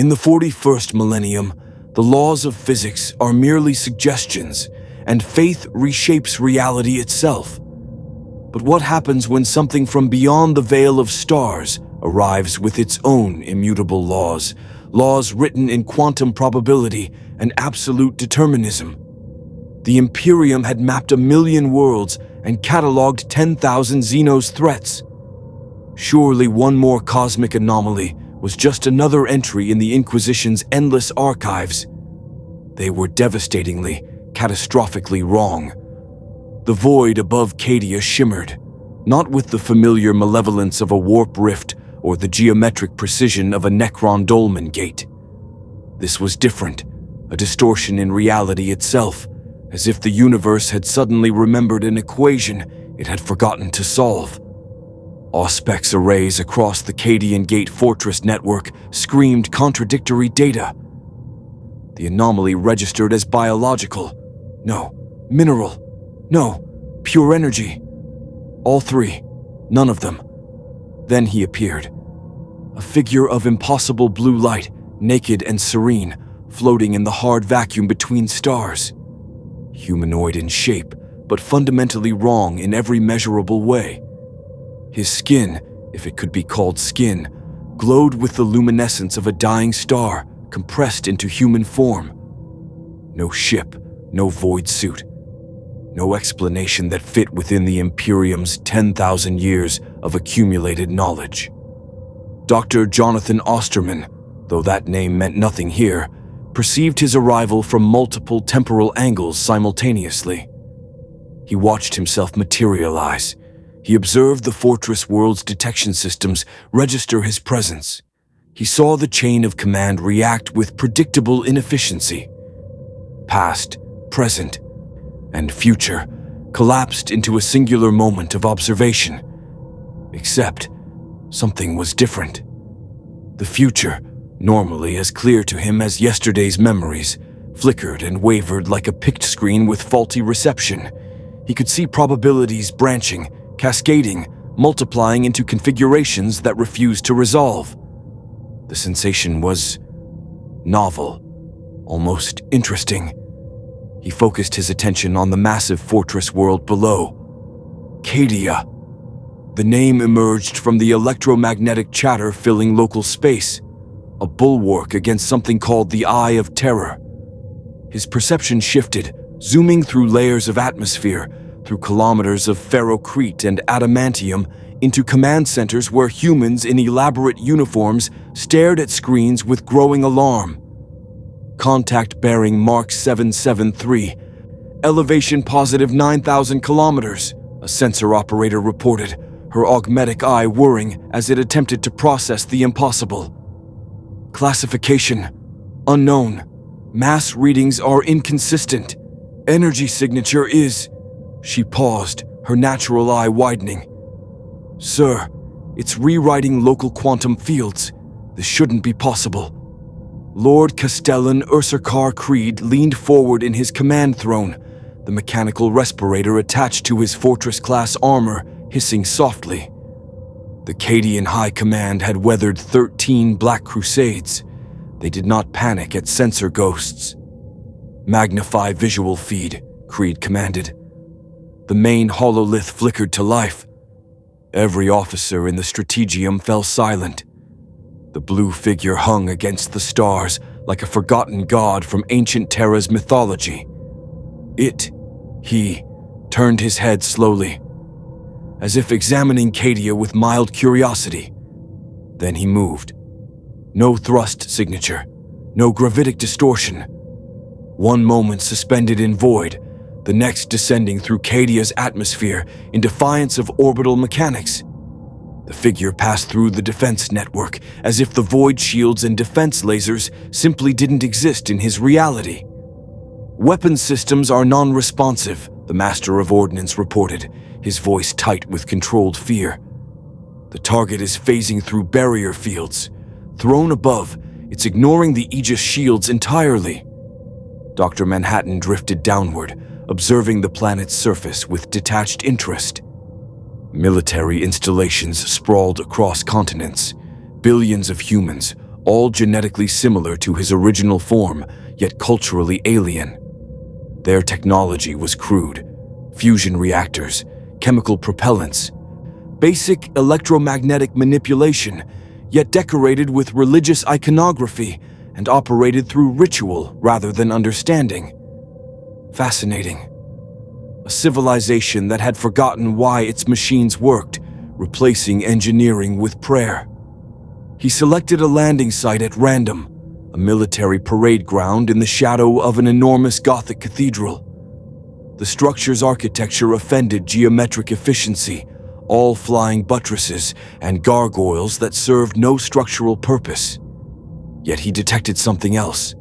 In the 41st millennium, the laws of physics are merely suggestions, and faith reshapes reality itself. But what happens when something from beyond the veil of stars arrives with its own immutable laws, laws written in quantum probability and absolute determinism? The Imperium had mapped 1,000,000 worlds and catalogued 10,000 Xenos threats. Surely one more cosmic anomaly was just another entry in the Inquisition's endless archives. They were devastatingly, catastrophically wrong. The void above Cadia shimmered, not with the familiar malevolence of a warp rift or the geometric precision of a Necron dolmen gate. This was different, a distortion in reality itself, as if the universe had suddenly remembered an equation it had forgotten to solve. Auspex arrays across the Cadian Gate Fortress network screamed contradictory data. The anomaly registered as biological. No. Mineral. No. Pure energy. All three. None of them. Then he appeared. A figure of impossible blue light, naked and serene, floating in the hard vacuum between stars. Humanoid in shape, but fundamentally wrong in every measurable way. His skin, if it could be called skin, glowed with the luminescence of a dying star compressed into human form. No ship, no void suit. No explanation that fit within the Imperium's 10,000 years of accumulated knowledge. Dr. Jonathan Osterman, though that name meant nothing here, perceived his arrival from multiple temporal angles simultaneously. He watched himself materialize. He observed the fortress world's detection systems register his presence. He saw the chain of command react with predictable inefficiency. Past, present, and future collapsed into a singular moment of observation. Except, something was different. The future, normally as clear to him as yesterday's memories, flickered and wavered like a picked screen with faulty reception. He could see probabilities branching, cascading, multiplying into configurations that refused to resolve. The sensation was novel, almost interesting. He focused his attention on the massive fortress world below. Cadia. The name emerged from the electromagnetic chatter filling local space, a bulwark against something called the Eye of Terror. His perception shifted, zooming through layers of atmosphere, through kilometers of ferrocrete and adamantium, into command centers where humans in elaborate uniforms stared at screens with growing alarm. Contact bearing Mark 773. Elevation positive 9,000 kilometers, a sensor operator reported, her augmetic eye whirring as it attempted to process the impossible. Classification: unknown. Mass readings are inconsistent. Energy signature is... She paused, her natural eye widening. Sir, it's rewriting local quantum fields. This shouldn't be possible. Lord Castellan Ursarkar Creed leaned forward in his command throne, the mechanical respirator attached to his fortress-class armor hissing softly. The Cadian High Command had weathered 13 Black Crusades. They did not panic at sensor ghosts. Magnify visual feed, Creed commanded. The main hololith flickered to life. Every officer in the strategium fell silent. The blue figure hung against the stars like a forgotten god from ancient Terra's mythology. He turned his head slowly, as if examining Cadia with mild curiosity. Then he moved. No thrust signature, no gravitic distortion. One moment suspended in void, the next descending through Cadia's atmosphere in defiance of orbital mechanics. The figure passed through the defense network as if the void shields and defense lasers simply didn't exist in his reality. Weapon systems are non-responsive, the Master of Ordnance reported, his voice tight with controlled fear. The target is phasing through barrier fields. Thrown above, it's ignoring the Aegis shields entirely. Dr. Manhattan drifted downward, observing the planet's surface with detached interest. Military installations sprawled across continents, billions of humans, all genetically similar to his original form, yet culturally alien. Their technology was crude: fusion reactors, chemical propellants, basic electromagnetic manipulation, yet decorated with religious iconography and operated through ritual rather than understanding. Fascinating. A civilization that had forgotten why its machines worked, replacing engineering with prayer. He selected a landing site at random, a military parade ground in the shadow of an enormous Gothic cathedral. The structure's architecture offended geometric efficiency, all flying buttresses and gargoyles that served no structural purpose. Yet he detected something else: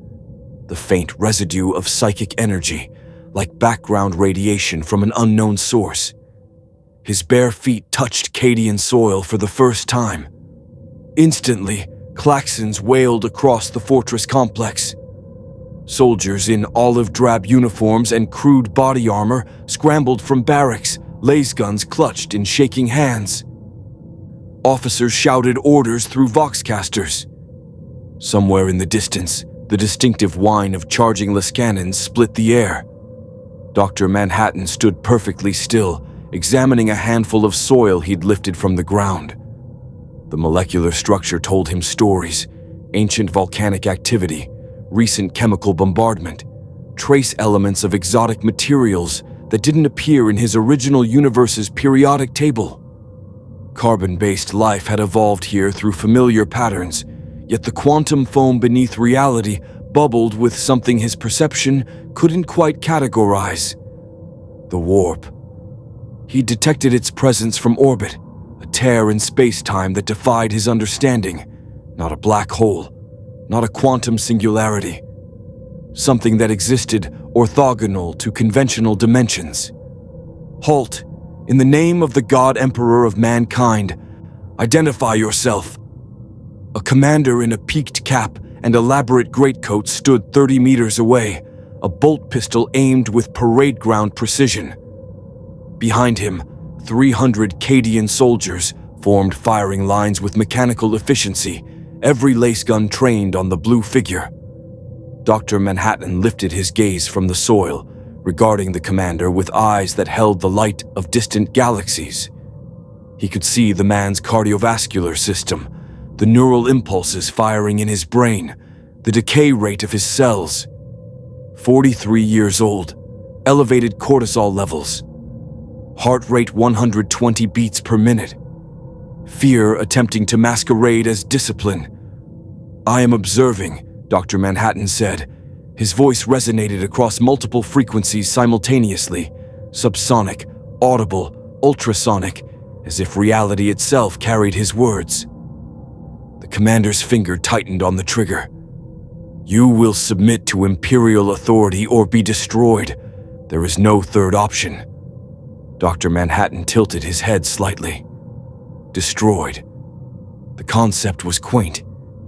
the faint residue of psychic energy, like background radiation from an unknown source. His bare feet touched Cadian soil for the first time. Instantly, klaxons wailed across the fortress complex. Soldiers in olive-drab uniforms and crude body armor scrambled from barracks, lasguns clutched in shaking hands. Officers shouted orders through voxcasters. Somewhere in the distance, the distinctive whine of charging-less cannons split the air. Dr. Manhattan stood perfectly still, examining a handful of soil he'd lifted from the ground. The molecular structure told him stories: ancient volcanic activity, recent chemical bombardment, trace elements of exotic materials that didn't appear in his original universe's periodic table. Carbon-based life had evolved here through familiar patterns, yet the quantum foam beneath reality bubbled with something his perception couldn't quite categorize. The warp. He detected its presence from orbit, a tear in space-time that defied his understanding. Not a black hole, not a quantum singularity. Something that existed orthogonal to conventional dimensions. Halt! In the name of the God Emperor of mankind, identify yourself. A commander in a peaked cap and elaborate greatcoat stood 30 meters away, a bolt pistol aimed with parade ground precision. Behind him, 300 Cadian soldiers formed firing lines with mechanical efficiency, every lace gun trained on the blue figure. Dr. Manhattan lifted his gaze from the soil, regarding the commander with eyes that held the light of distant galaxies. He could see the man's cardiovascular system, the neural impulses firing in his brain, the decay rate of his cells. 43 years old, elevated cortisol levels, heart rate 120 beats per minute, fear attempting to masquerade as discipline. "I am observing," Dr. Manhattan said. His voice resonated across multiple frequencies simultaneously, subsonic, audible, ultrasonic, as if reality itself carried his words. The commander's finger tightened on the trigger. "You will submit to Imperial authority or be destroyed. There is no third option." Dr. Manhattan tilted his head slightly. Destroyed. The concept was quaint.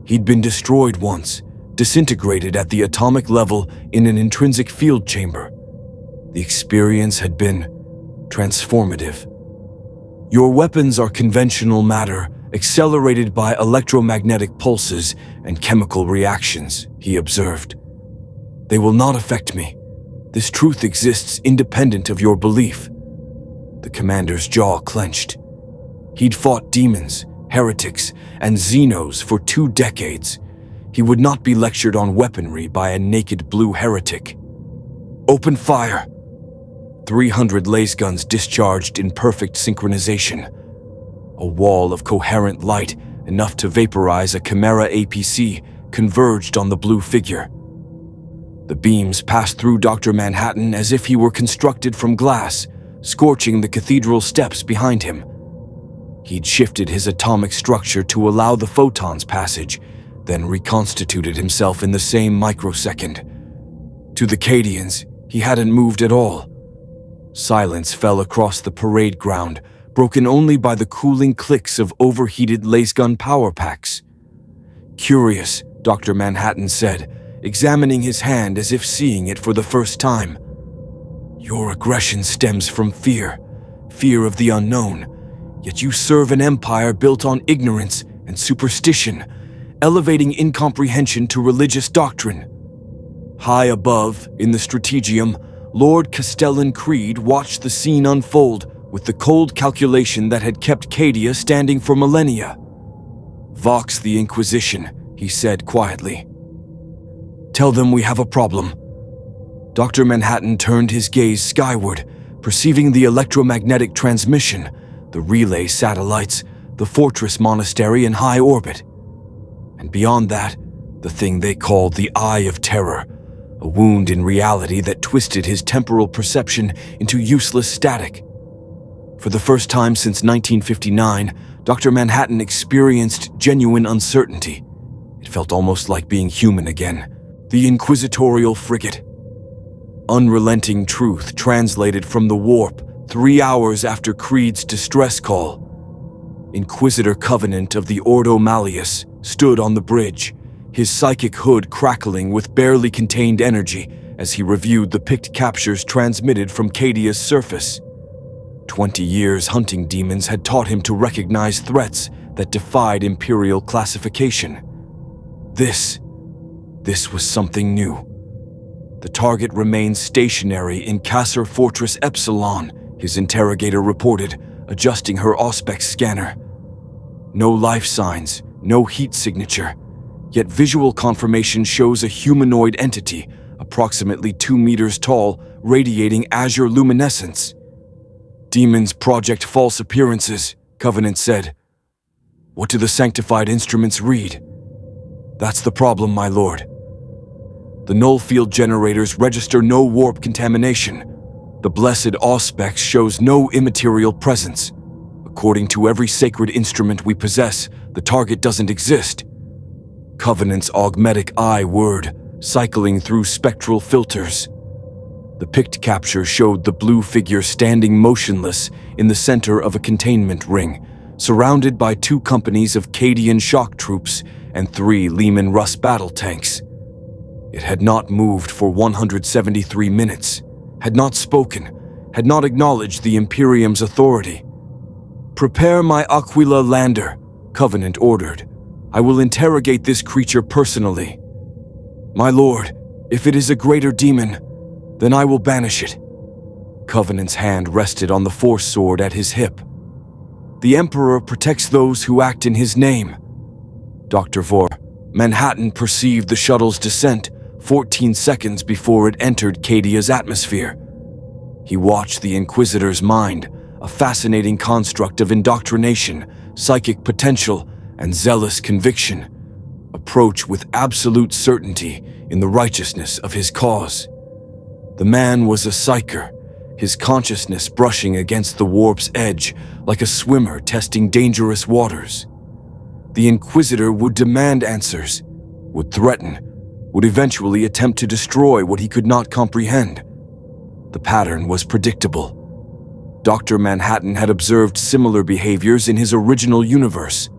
He'd been destroyed once, disintegrated at the atomic level in an intrinsic field chamber. The experience had been transformative. "Your weapons are conventional matter, accelerated by electromagnetic pulses and chemical reactions," he observed. "They will not affect me. This truth exists independent of your belief." The commander's jaw clenched. He'd fought demons, heretics, and Xenos for 2 decades. He would not be lectured on weaponry by a naked blue heretic. "Open fire!" 300 laser guns discharged in perfect synchronization. A wall of coherent light, enough to vaporize a Chimera APC, converged on the blue figure. The beams passed through Dr. Manhattan as if he were constructed from glass, scorching the cathedral steps behind him. He'd shifted his atomic structure to allow the photon's passage, then reconstituted himself in the same microsecond. To the Cadians, he hadn't moved at all. Silence fell across the parade ground, broken only by the cooling clicks of overheated laser-gun power packs. "Curious," Dr. Manhattan said, examining his hand as if seeing it for the first time. "Your aggression stems from fear of the unknown, yet you serve an empire built on ignorance and superstition, elevating incomprehension to religious doctrine. High above, in the Strategium, Lord Castellan Creed watched the scene unfold with the cold calculation that had kept Cadia standing for millennia. "Vox the Inquisition," he said quietly. "Tell them we have a problem." Dr. Manhattan turned his gaze skyward, perceiving the electromagnetic transmission, the relay satellites, the fortress monastery in high orbit. And beyond that, the thing they called the Eye of Terror, a wound in reality that twisted his temporal perception into useless static. For the first time since 1959, Dr. Manhattan experienced genuine uncertainty. It felt almost like being human again. The Inquisitorial Frigate. Unrelenting truth translated from the warp 3 hours after Creed's distress call. Inquisitor Covenant of the Ordo Malleus stood on the bridge, his psychic hood crackling with barely contained energy as he reviewed the picked captures transmitted from Cadia's surface. 20 years hunting demons had taught him to recognize threats that defied Imperial classification. This was something new. The target remained stationary in Kasser Fortress Epsilon, his interrogator reported, adjusting her Auspex scanner. No life signs, no heat signature, yet visual confirmation shows a humanoid entity, approximately 2 meters tall, radiating azure luminescence. "Demons project false appearances," Covenant said. "What do the sanctified instruments read?" "That's the problem, my lord. The null field generators register no warp contamination. The blessed Auspex shows no immaterial presence. According to every sacred instrument we possess, the target doesn't exist." Covenant's augmetic eye whirred, cycling through spectral filters. The picked capture showed the blue figure standing motionless in the center of a containment ring, surrounded by 2 companies of Cadian shock troops and 3 Lehman Russ battle tanks. It had not moved for 173 minutes, had not spoken, had not acknowledged the Imperium's authority. "Prepare my Aquila lander," Covenant ordered. "I will interrogate this creature personally." "My lord, if it is a greater demon, then I will banish it." Covenant's hand rested on the Force sword at his hip. "The Emperor protects those who act in his name." Dr. Manhattan perceived the shuttle's descent 14 seconds before it entered Cadia's atmosphere. He watched the Inquisitor's mind, a fascinating construct of indoctrination, psychic potential, and zealous conviction, approach with absolute certainty in the righteousness of his cause. The man was a psyker, his consciousness brushing against the warp's edge like a swimmer testing dangerous waters. The Inquisitor would demand answers, would threaten, would eventually attempt to destroy what he could not comprehend. The pattern was predictable. Dr. Manhattan had observed similar behaviors in his original universe,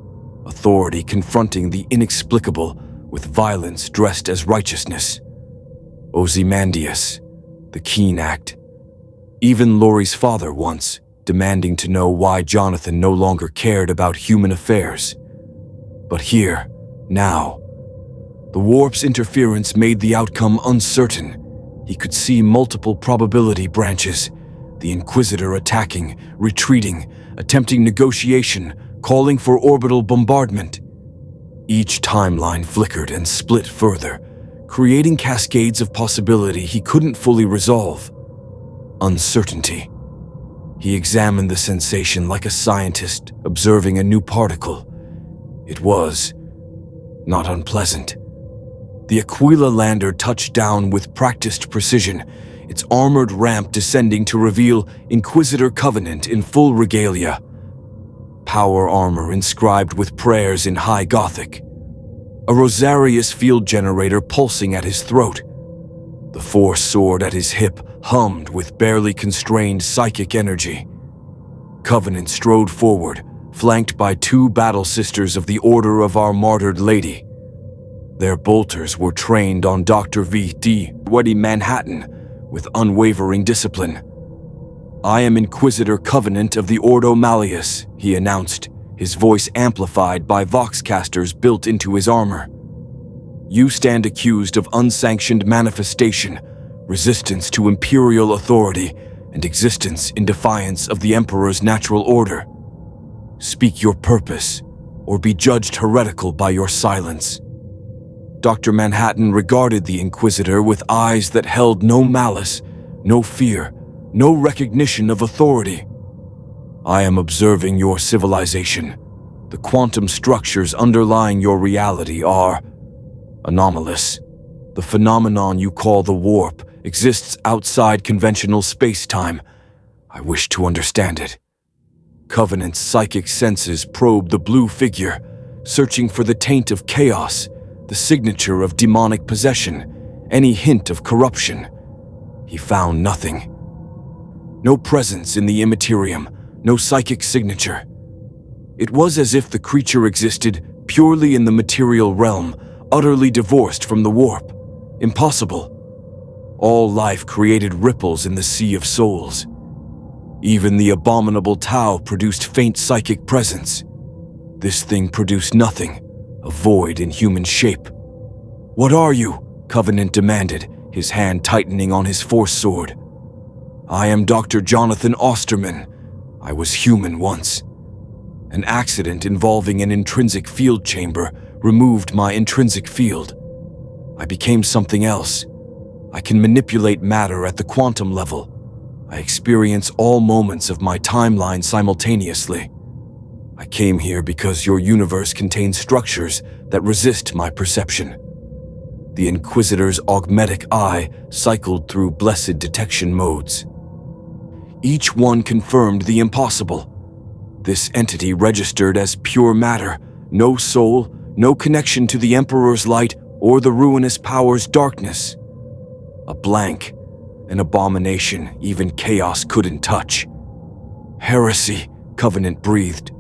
authority confronting the inexplicable with violence dressed as righteousness. Ozymandias, the Keen Act. Even Laurie's father once, demanding to know why Jonathan no longer cared about human affairs. But here, now, the warp's interference made the outcome uncertain. He could see multiple probability branches, the Inquisitor attacking, retreating, attempting negotiation, calling for orbital bombardment. Each timeline flickered and split further, creating cascades of possibility he couldn't fully resolve. Uncertainty. He examined the sensation like a scientist observing a new particle. It was not unpleasant. The Aquila lander touched down with practiced precision, its armored ramp descending to reveal Inquisitor Covenant in full regalia. Power armor inscribed with prayers in High Gothic. A Rosarius field generator pulsing at his throat. The Force sword at his hip hummed with barely constrained psychic energy. Covenant strode forward, flanked by 2 battle sisters of the Order of Our Martyred Lady. Their bolters were trained on Dr. V.D. Weddy Manhattan with unwavering discipline. "I am Inquisitor Covenant of the Ordo Malleus," he announced, his voice amplified by voxcasters built into his armor. "You stand accused of unsanctioned manifestation, resistance to imperial authority, and existence in defiance of the Emperor's natural order. Speak your purpose, or be judged heretical by your silence." Dr. Manhattan regarded the Inquisitor with eyes that held no malice, no fear, no recognition of authority. "I am observing your civilization. The quantum structures underlying your reality are anomalous. The phenomenon you call the warp exists outside conventional space-time. I wish to understand it." Covenant's psychic senses probe the blue figure, searching for the taint of chaos, the signature of demonic possession, any hint of corruption. He found nothing. No presence in the immaterium, no psychic signature. It was as if the creature existed purely in the material realm, utterly divorced from the warp. Impossible. All life created ripples in the sea of souls. Even the abominable Tau produced faint psychic presence. This thing produced nothing, a void in human shape. "What are you?" Covenant demanded, his hand tightening on his force sword. "I am Dr. Jonathan Osterman. I was human once. An accident involving an intrinsic field chamber removed my intrinsic field. I became something else. I can manipulate matter at the quantum level. I experience all moments of my timeline simultaneously. I came here because your universe contains structures that resist my perception." The Inquisitor's augmetic eye cycled through blessed detection modes. Each one confirmed the impossible. This entity registered as pure matter, no soul, no connection to the Emperor's light or the ruinous power's darkness. A blank, an abomination even chaos couldn't touch. "Heresy," Covenant breathed.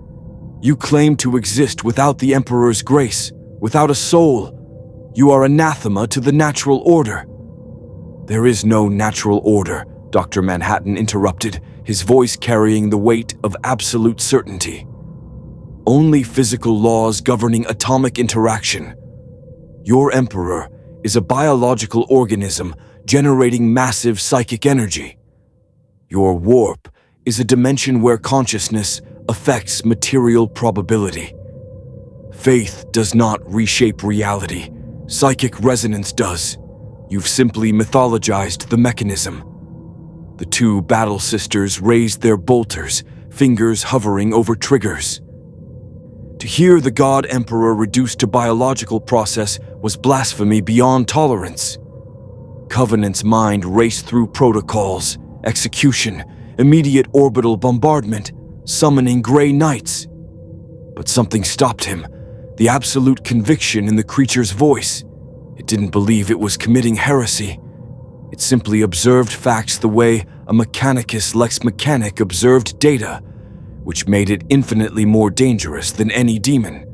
"You claim to exist without the Emperor's grace, without a soul. You are anathema to the natural order." "There is no natural order," Dr. Manhattan interrupted, his voice carrying the weight of absolute certainty. "Only physical laws governing atomic interaction. Your Emperor is a biological organism generating massive psychic energy. Your warp is a dimension where consciousness affects material probability. Faith does not reshape reality. Psychic resonance does. You've simply mythologized the mechanism." The two battle sisters raised their bolters, fingers hovering over triggers. To hear the God Emperor reduced to biological process was blasphemy beyond tolerance. Covenant's mind raced through protocols, execution, immediate orbital bombardment, summoning Grey Knights. But something stopped him, the absolute conviction in the creature's voice. It didn't believe it was committing heresy. It simply observed facts the way a mechanicus lex mechanic observed data, which made it infinitely more dangerous than any demon.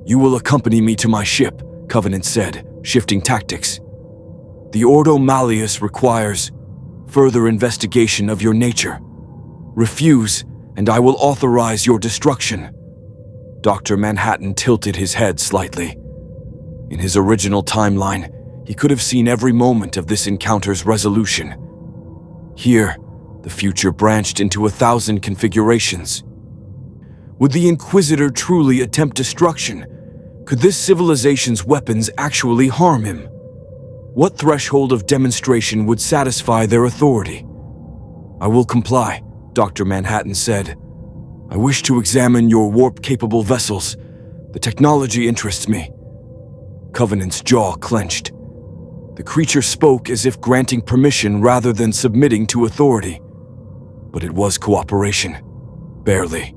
"You will accompany me to my ship," Covenant said, shifting tactics. "The Ordo Malleus requires further investigation of your nature. Refuse, and I will authorize your destruction." Dr. Manhattan tilted his head slightly. In his original timeline, he could have seen every moment of this encounter's resolution. Here, the future branched into 1,000 configurations. Would the Inquisitor truly attempt destruction? Could this civilization's weapons actually harm him? What threshold of demonstration would satisfy their authority? "I will comply," Dr. Manhattan said. "I wish to examine your warp-capable vessels. The technology interests me." Covenant's jaw clenched. The creature spoke as if granting permission rather than submitting to authority. But it was cooperation. Barely.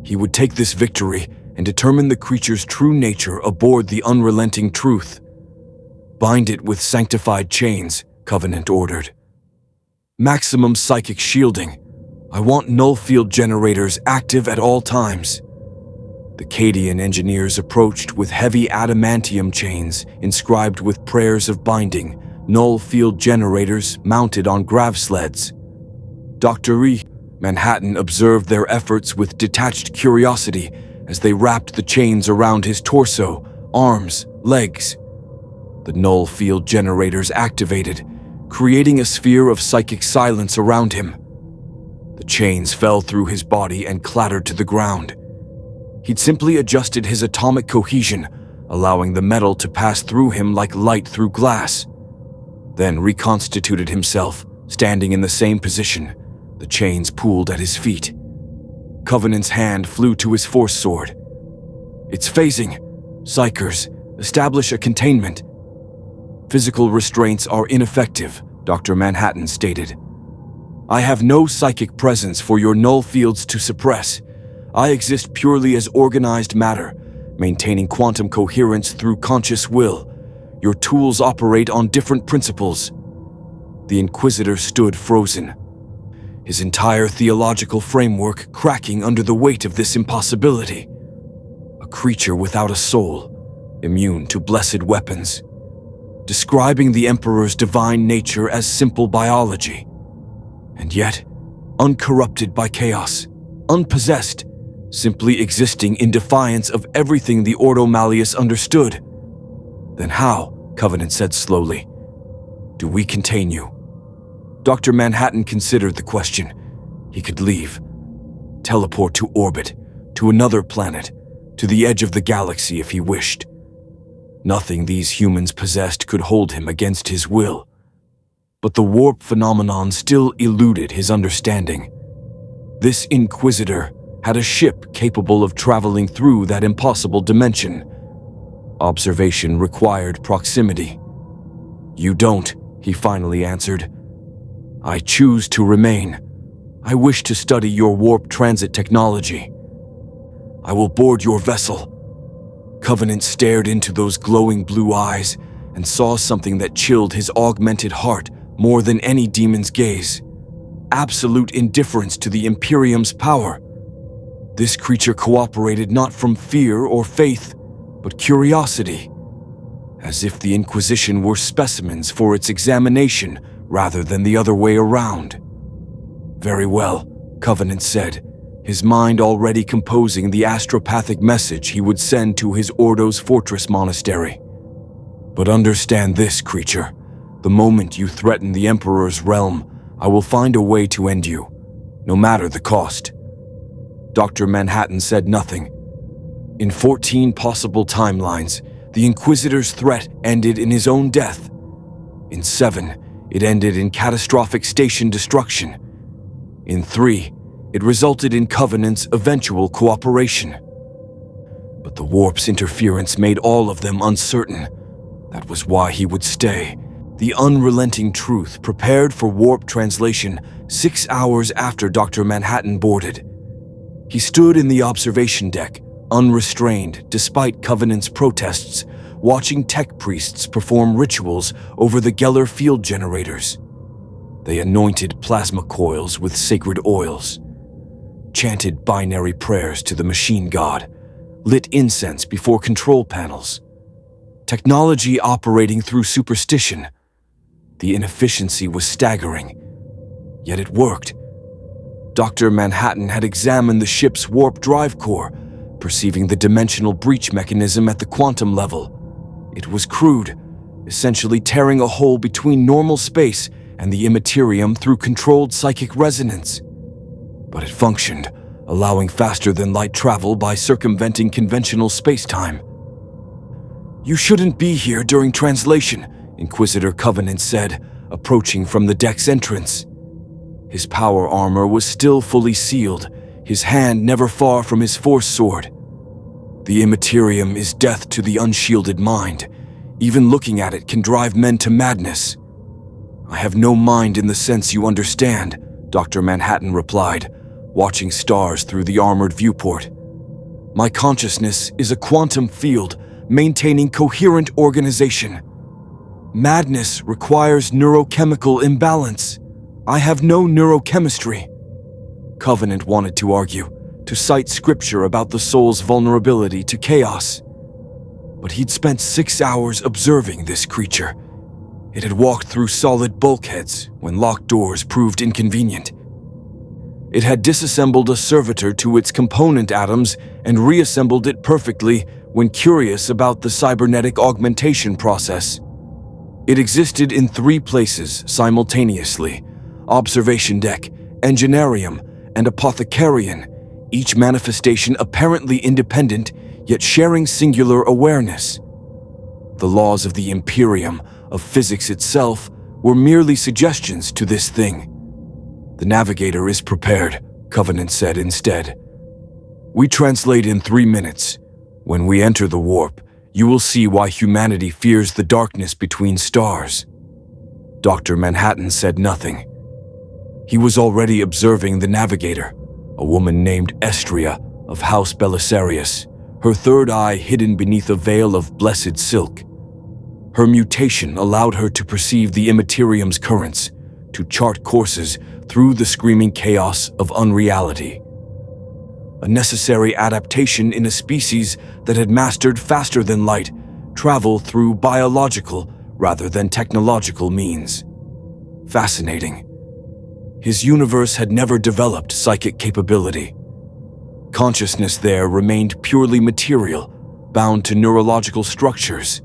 He would take this victory and determine the creature's true nature aboard the unrelenting truth. "Bind it with sanctified chains," Covenant ordered. "Maximum psychic shielding. I want null field generators active at all times." The Cadian engineers approached with heavy adamantium chains inscribed with prayers of binding, null field generators mounted on grav sleds. "Dr. E, Manhattan observed their efforts with detached curiosity as they wrapped the chains around his torso, arms, legs. The null field generators activated, creating a sphere of psychic silence around him. The chains fell through his body and clattered to the ground. He'd simply adjusted his atomic cohesion, allowing the metal to pass through him like light through glass. Then reconstituted himself, standing in the same position, the chains pooled at his feet. Covenant's hand flew to his force sword. "It's phasing. Psychers, establish a containment." "Physical restraints are ineffective," Dr. Manhattan stated. "I have no psychic presence for your null fields to suppress. I exist purely as organized matter, maintaining quantum coherence through conscious will. Your tools operate on different principles." The Inquisitor stood frozen, his entire theological framework cracking under the weight of this impossibility. A creature without a soul, immune to blessed weapons, describing the Emperor's divine nature as simple biology, and yet uncorrupted by chaos, unpossessed, simply existing in defiance of everything the Ordo Malleus understood. "Then how," Covenant said slowly, "do we contain you?" Dr. Manhattan considered the question. He could leave, teleport to orbit, to another planet, to the edge of the galaxy if he wished. Nothing these humans possessed could hold him against his will. But the warp phenomenon still eluded his understanding. This Inquisitor had a ship capable of traveling through that impossible dimension. Observation required proximity. "You don't," he finally answered. "I choose to remain. I wish to study your warp transit technology. I will board your vessel." Covenant stared into those glowing blue eyes and saw something that chilled his augmented heart more than any demon's gaze. Absolute indifference to the Imperium's power. This creature cooperated not from fear or faith, but curiosity, as if the Inquisition were specimens for its examination rather than the other way around. "Very well," Covenant said, his mind already composing the astropathic message he would send to his Ordo's fortress monastery. "But understand this, creature. The moment you threaten the Emperor's realm, I will find a way to end you, no matter the cost." Dr. Manhattan said nothing. In 14 possible timelines, the Inquisitor's threat ended in his own death. In 7, it ended in catastrophic station destruction. In 3, it resulted in Covenant's eventual cooperation. But the warp's interference made all of them uncertain. That was why he would stay. The unrelenting truth prepared for warp translation 6 hours after Dr. Manhattan boarded. He stood in the observation deck, unrestrained despite Covenant's protests, watching tech priests perform rituals over the Geller field generators. They anointed plasma coils with sacred oils, chanted binary prayers to the machine god, lit incense before control panels. Technology operating through superstition. The inefficiency was staggering, yet it worked. Dr. Manhattan had examined the ship's warp drive core, perceiving the dimensional breach mechanism at the quantum level. It was crude, essentially tearing a hole between normal space and the immaterium through controlled psychic resonance. But it functioned, allowing faster-than-light travel by circumventing conventional space-time. "You shouldn't be here during translation," Inquisitor Covenant said, approaching from the deck's entrance. His power armor was still fully sealed, his hand never far from his force sword. "The immaterium is death to the unshielded mind. Even looking at it can drive men to madness." "I have no mind in the sense you understand," Dr. Manhattan replied, watching stars through the armored viewport. "My consciousness is a quantum field maintaining coherent organization. Madness requires neurochemical imbalance. I have no neurochemistry." Covenant wanted to argue, to cite scripture about the soul's vulnerability to chaos. But he'd spent 6 hours observing this creature. It had walked through solid bulkheads when locked doors proved inconvenient. It had disassembled a servitor to its component atoms and reassembled it perfectly when curious about the cybernetic augmentation process. It existed in 3 places simultaneously: observation deck, engineerium, and apothecarium, each manifestation apparently independent yet sharing singular awareness. The laws of the Imperium, of physics itself, were merely suggestions to this thing. "The navigator is prepared," Covenant said instead. "We translate in 3 minutes. When we enter the warp, you will see why humanity fears the darkness between stars." Dr. Manhattan said nothing. He was already observing the navigator, a woman named Estria of House Belisarius, her third eye hidden beneath a veil of blessed silk. Her mutation allowed her to perceive the immaterium's currents, to chart courses through the screaming chaos of unreality. A necessary adaptation in a species that had mastered faster than light travel through biological rather than technological means. Fascinating. His universe had never developed psychic capability. Consciousness there remained purely material, bound to neurological structures.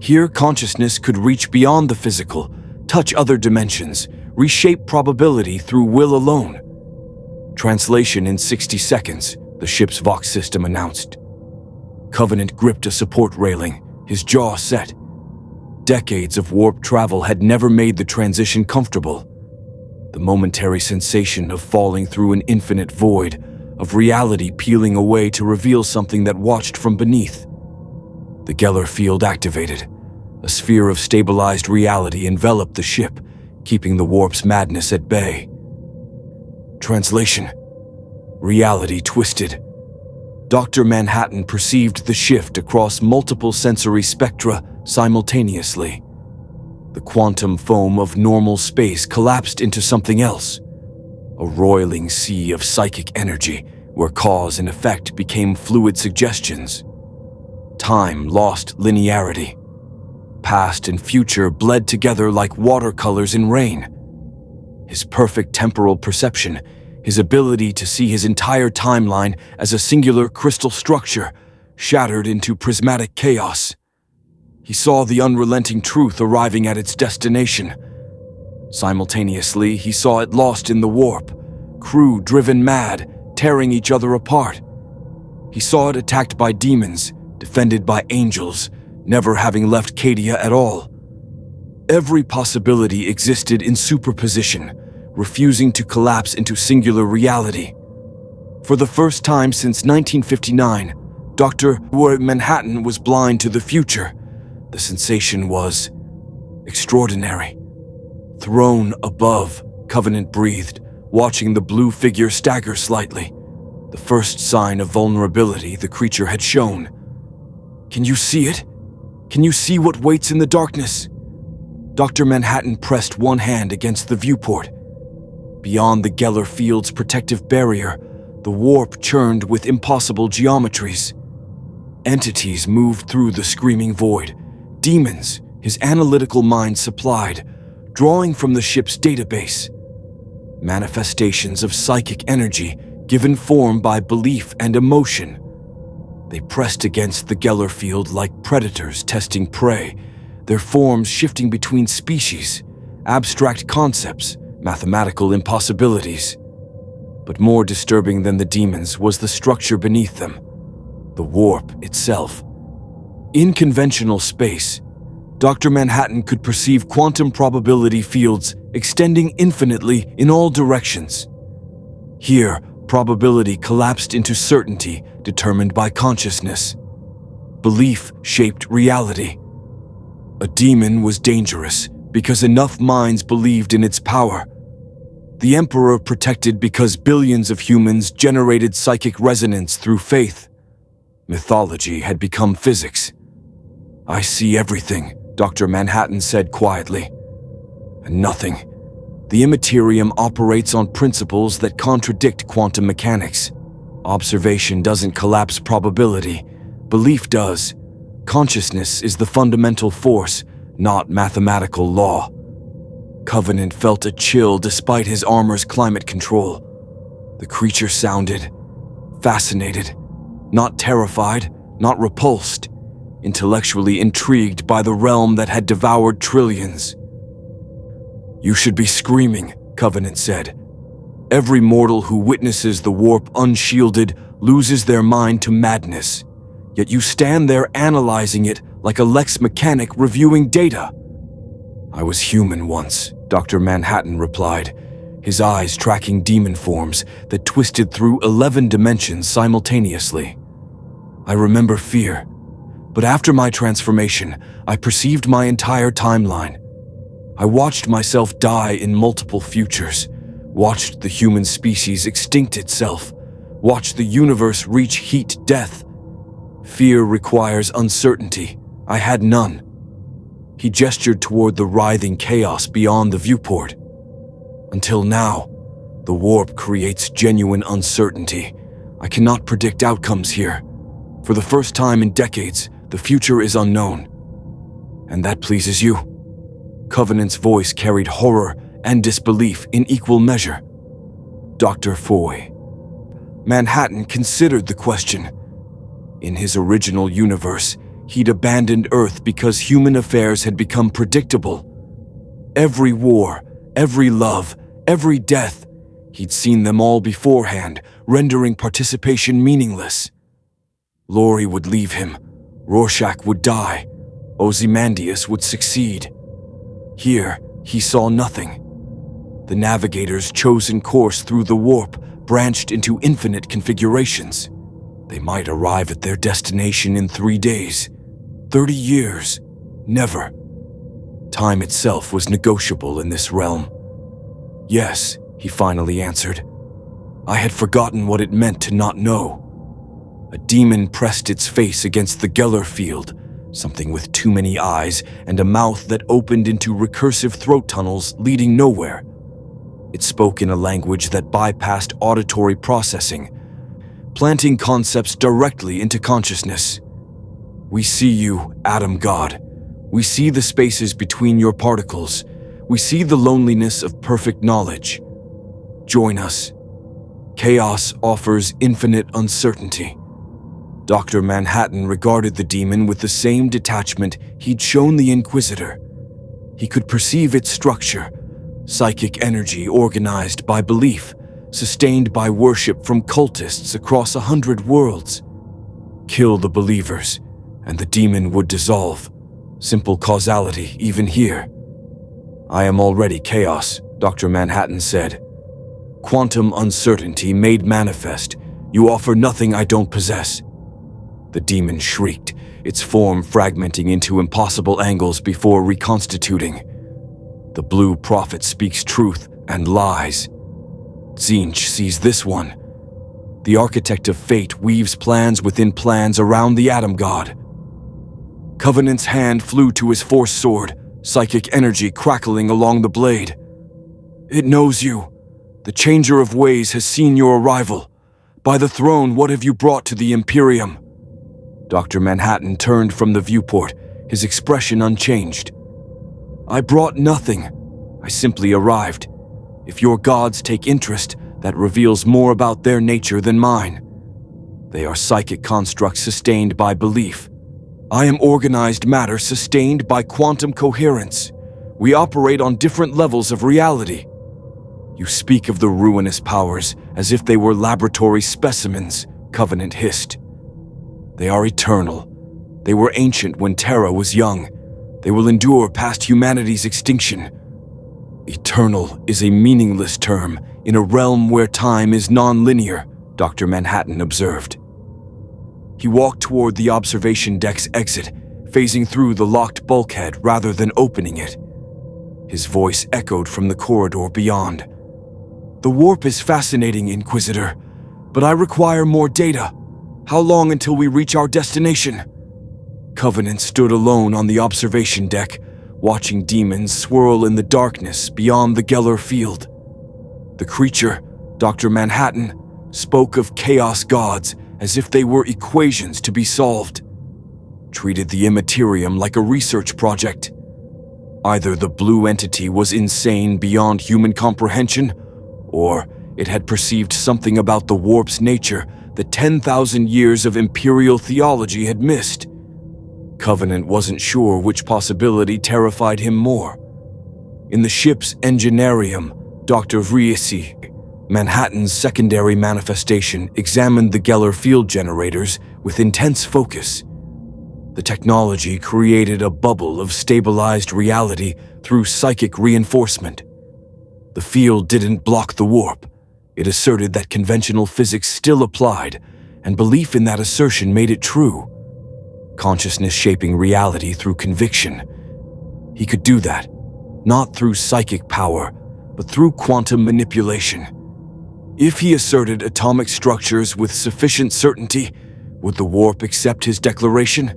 Here, consciousness could reach beyond the physical, touch other dimensions, reshape probability through will alone. Translation in 60 seconds, the ship's Vox system announced. Covenant gripped a support railing, his jaw set. Decades of warp travel had never made the transition comfortable. The momentary sensation of falling through an infinite void, of reality peeling away to reveal something that watched from beneath. The Geller field activated. A sphere of stabilized reality enveloped the ship, keeping the warp's madness at bay. Translation. Reality twisted. Dr. Manhattan perceived the shift across multiple sensory spectra simultaneously. The quantum foam of normal space collapsed into something else. A roiling sea of psychic energy where cause and effect became fluid suggestions. Time lost linearity. Past and future bled together like watercolors in rain. His perfect temporal perception, his ability to see his entire timeline as a singular crystal structure, shattered into prismatic chaos. He saw the unrelenting truth arriving at its destination. Simultaneously, he saw it lost in the warp, crew driven mad, tearing each other apart. He saw it attacked by demons, defended by angels, never having left Cadia at all. Every possibility existed in superposition, refusing to collapse into singular reality. For the first time since 1959, Dr. Manhattan was blind to the future. The sensation was extraordinary. Throne above, Covenant breathed, watching the blue figure stagger slightly, the first sign of vulnerability the creature had shown. "Can you see it? Can you see what waits in the darkness?" Dr. Manhattan pressed one hand against the viewport. Beyond the Geller field's protective barrier, the warp churned with impossible geometries. Entities moved through the screaming void. Demons, his analytical mind supplied, drawing from the ship's database. Manifestations of psychic energy given form by belief and emotion. They pressed against the Geller field like predators testing prey, their forms shifting between species, abstract concepts, mathematical impossibilities. But more disturbing than the demons was the structure beneath them, the warp itself. In conventional space, Dr. Manhattan could perceive quantum probability fields extending infinitely in all directions. Here, probability collapsed into certainty determined by consciousness. Belief shaped reality. A demon was dangerous because enough minds believed in its power. The Emperor protected because billions of humans generated psychic resonance through faith. Mythology had become physics. "I see everything," Dr. Manhattan said quietly. "And nothing. The Immaterium operates on principles that contradict quantum mechanics. Observation doesn't collapse probability. Belief does. Consciousness is the fundamental force, not mathematical law." Covenant felt a chill despite his armor's climate control. The creature sounded fascinated, not terrified, not repulsed, intellectually intrigued by the realm that had devoured trillions. "You should be screaming," Covenant said. "Every mortal who witnesses the warp unshielded loses their mind to madness. Yet you stand there analyzing it like a Lex mechanic reviewing data." "I was human once," Dr. Manhattan replied, his eyes tracking demon forms that twisted through 11 dimensions simultaneously. "I remember fear, but after my transformation, I perceived my entire timeline. I watched myself die in multiple futures, watched the human species extinct itself, watched the universe reach heat death. Fear requires uncertainty. I had none." He gestured toward the writhing chaos beyond the viewport. "Until now, the warp creates genuine uncertainty. I cannot predict outcomes here. For the first time in decades, the future is unknown. And that pleases you?" Covenant's voice carried horror and disbelief in equal measure. Dr. Foy. Manhattan considered the question. In his original universe, he'd abandoned Earth because human affairs had become predictable. Every war, every love, every death, he'd seen them all beforehand, rendering participation meaningless. Lori would leave him, Rorschach would die, Ozymandias would succeed. Here, he saw nothing. The navigator's chosen course through the warp branched into infinite configurations. They might arrive at their destination in 3 days, 30 years, never. Time itself was negotiable in this realm. "Yes," he finally answered. "I had forgotten what it meant to not know." A demon pressed its face against the Geller field, something with too many eyes and a mouth that opened into recursive throat tunnels leading nowhere. It spoke in a language that bypassed auditory processing, planting concepts directly into consciousness. "We see you, Atom God. We see the spaces between your particles. We see the loneliness of perfect knowledge. Join us. Chaos offers infinite uncertainty." Dr. Manhattan regarded the demon with the same detachment he'd shown the Inquisitor. He could perceive its structure, psychic energy organized by belief, sustained by worship from cultists across 100 worlds. Kill the believers, and the demon would dissolve. Simple causality, even here. "I am already chaos," Dr. Manhattan said. "Quantum uncertainty made manifest. You offer nothing I don't possess." The demon shrieked, its form fragmenting into impossible angles before reconstituting. "The Blue Prophet speaks truth and lies. Tzeentch sees this one. The architect of fate weaves plans within plans around the Atom God." Covenant's hand flew to his force sword, psychic energy crackling along the blade. "It knows you. The Changer of Ways has seen your arrival. By the throne, what have you brought to the Imperium?" Dr. Manhattan turned from the viewport, his expression unchanged. "I brought nothing. I simply arrived. If your gods take interest, that reveals more about their nature than mine. They are psychic constructs sustained by belief. I am organized matter sustained by quantum coherence. We operate on different levels of reality. You speak of the ruinous powers as if they were laboratory specimens," Covenant hissed. "They are eternal. They were ancient when Terra was young. They will endure past humanity's extinction. Eternal is a meaningless term in a realm where time is non-linear," Dr. Manhattan observed. He walked toward the observation deck's exit, phasing through the locked bulkhead rather than opening it. His voice echoed from the corridor beyond. "The warp is fascinating, Inquisitor, but I require more data. How long until we reach our destination?" Covenant stood alone on the observation deck, watching demons swirl in the darkness beyond the Geller field. The creature, Dr. Manhattan, spoke of chaos gods as if they were equations to be solved. Treated the Immaterium like a research project. Either the blue entity was insane beyond human comprehension, or It had perceived something about the warp's nature that 10,000 years of imperial theology had missed. Covenant wasn't sure which possibility terrified him more. In the ship's engineerium, Dr. Vriesi, Manhattan's secondary manifestation, examined the Geller field generators with intense focus. The technology created a bubble of stabilized reality through psychic reinforcement. The field didn't block the warp. It asserted that conventional physics still applied, and belief in that assertion made it true. Consciousness shaping reality through conviction. He could do that, not through psychic power, but through quantum manipulation. If he asserted atomic structures with sufficient certainty, would the warp accept his declaration?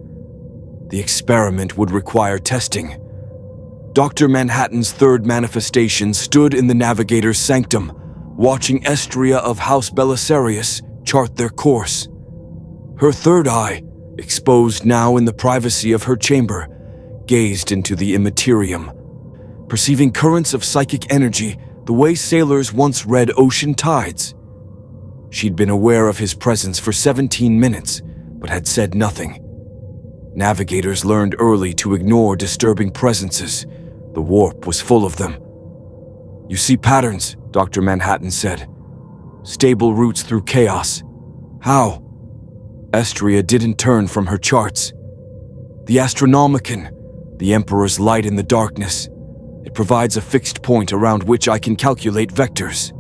The experiment would require testing. Dr. Manhattan's third manifestation stood in the navigator's sanctum, watching Estria of House Belisarius chart their course. Her third eye, exposed now in the privacy of her chamber, gazed into the immaterium, perceiving currents of psychic energy the way sailors once read ocean tides. She'd been aware of his presence for 17 minutes, but had said nothing. Navigators learned early to ignore disturbing presences. The warp was full of them. "You see patterns," Dr. Manhattan said. "Stable routes through chaos. How?" Estria didn't turn from her charts. "The Astronomicon, the Emperor's light in the darkness. It provides a fixed point around which I can calculate vectors."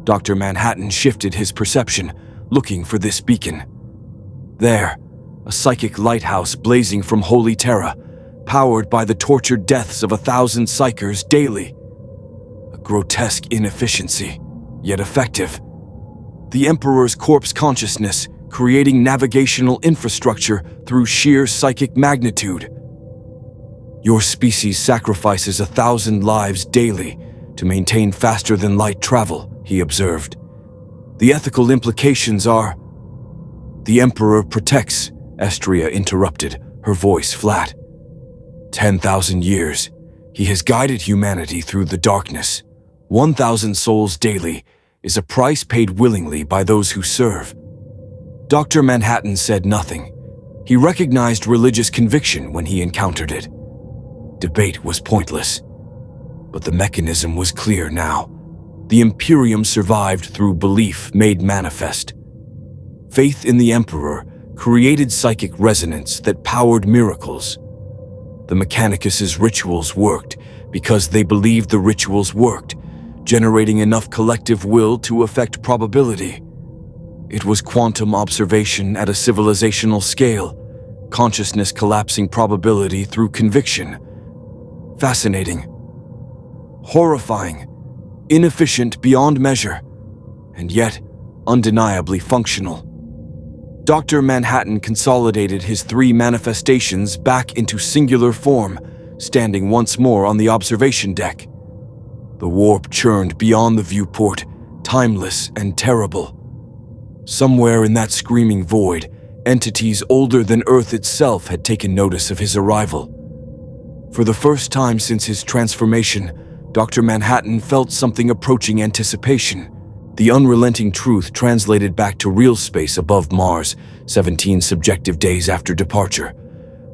Dr. Manhattan shifted his perception, looking for this beacon. There, a psychic lighthouse blazing from Holy Terra, powered by the tortured deaths of 1,000 psychers daily. A grotesque inefficiency, yet effective. The Emperor's corpse consciousness creating navigational infrastructure through sheer psychic magnitude. "Your species sacrifices 1,000 lives daily to maintain faster-than-light travel," he observed. "The ethical implications are—" "The Emperor protects," Estria interrupted, her voice flat. 10,000 years, he has guided humanity through the darkness. 1,000 souls daily is a price paid willingly by those who serve." Dr. Manhattan said nothing. He recognized religious conviction when he encountered it. Debate was pointless. But the mechanism was clear now. The Imperium survived through belief made manifest. Faith in the Emperor created psychic resonance that powered miracles. The Mechanicus' rituals worked because they believed the rituals worked, generating enough collective will to affect probability. It was quantum observation at a civilizational scale, consciousness collapsing probability through conviction. Fascinating. Horrifying. Inefficient beyond measure. And yet, undeniably functional. Dr. Manhattan consolidated his 3 manifestations back into singular form, standing once more on the observation deck. The warp churned beyond the viewport, timeless and terrible. Somewhere in that screaming void, entities older than Earth itself had taken notice of his arrival. For the first time since his transformation, Dr. Manhattan felt something approaching anticipation. The unrelenting truth translated back to real space above Mars, 17 subjective days after departure,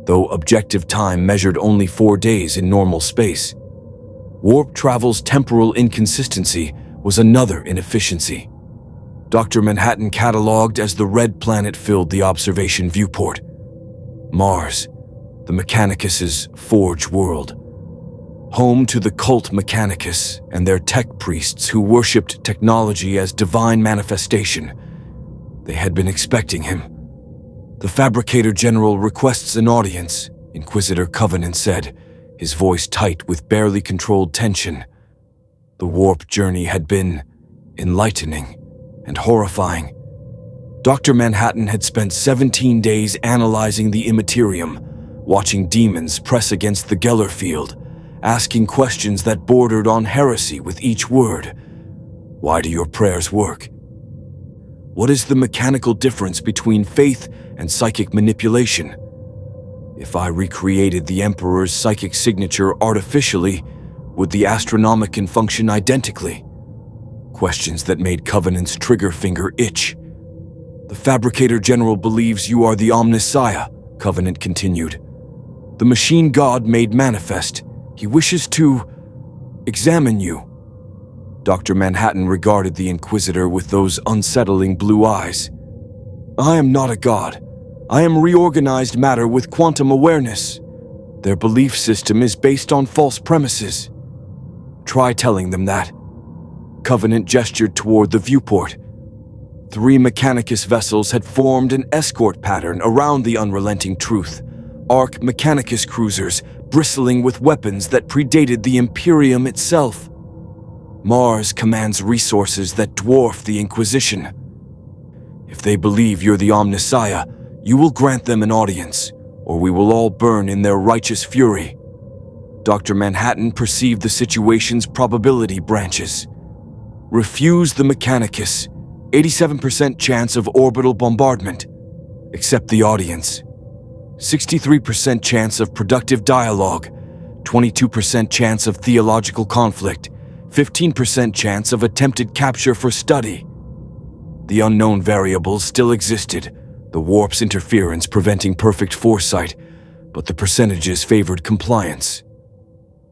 though objective time measured only 4 days in normal space. Warp travel's temporal inconsistency was another inefficiency. Dr. Manhattan cataloged as the red planet filled the observation viewport. Mars, the Mechanicus' forge world. Home to the cult Mechanicus and their tech priests who worshipped technology as divine manifestation. They had been expecting him. "The Fabricator General requests an audience," Inquisitor Covenant said, his voice tight with barely controlled tension. The warp journey had been enlightening and horrifying. Dr. Manhattan had spent 17 days analyzing the immaterium, watching demons press against the Geller field, asking questions that bordered on heresy with each word. Why do your prayers work? What is the mechanical difference between faith and psychic manipulation? If I recreated the Emperor's psychic signature artificially, would the Astronomicon function identically? Questions that made Covenant's trigger finger itch. The Fabricator General believes you are the Omnissiah, Covenant continued. The machine god made manifest. He wishes to examine you. Dr. Manhattan regarded the Inquisitor with those unsettling blue eyes. I am not a god. I am reorganized matter with quantum awareness. Their belief system is based on false premises. Try telling them that. Covenant gestured toward the viewport. 3 Mechanicus vessels had formed an escort pattern around the unrelenting truth. Arc Mechanicus cruisers, bristling with weapons that predated the Imperium itself. Mars commands resources that dwarf the Inquisition. If they believe you're the Omnissiah, you will grant them an audience, or we will all burn in their righteous fury. Dr. Manhattan perceived the situation's probability branches. Refuse the Mechanicus, 87% chance of orbital bombardment. Accept the audience. 63% chance of productive dialogue, 22% chance of theological conflict, 15% chance of attempted capture for study. The unknown variables still existed, the warp's interference preventing perfect foresight, but the percentages favored compliance.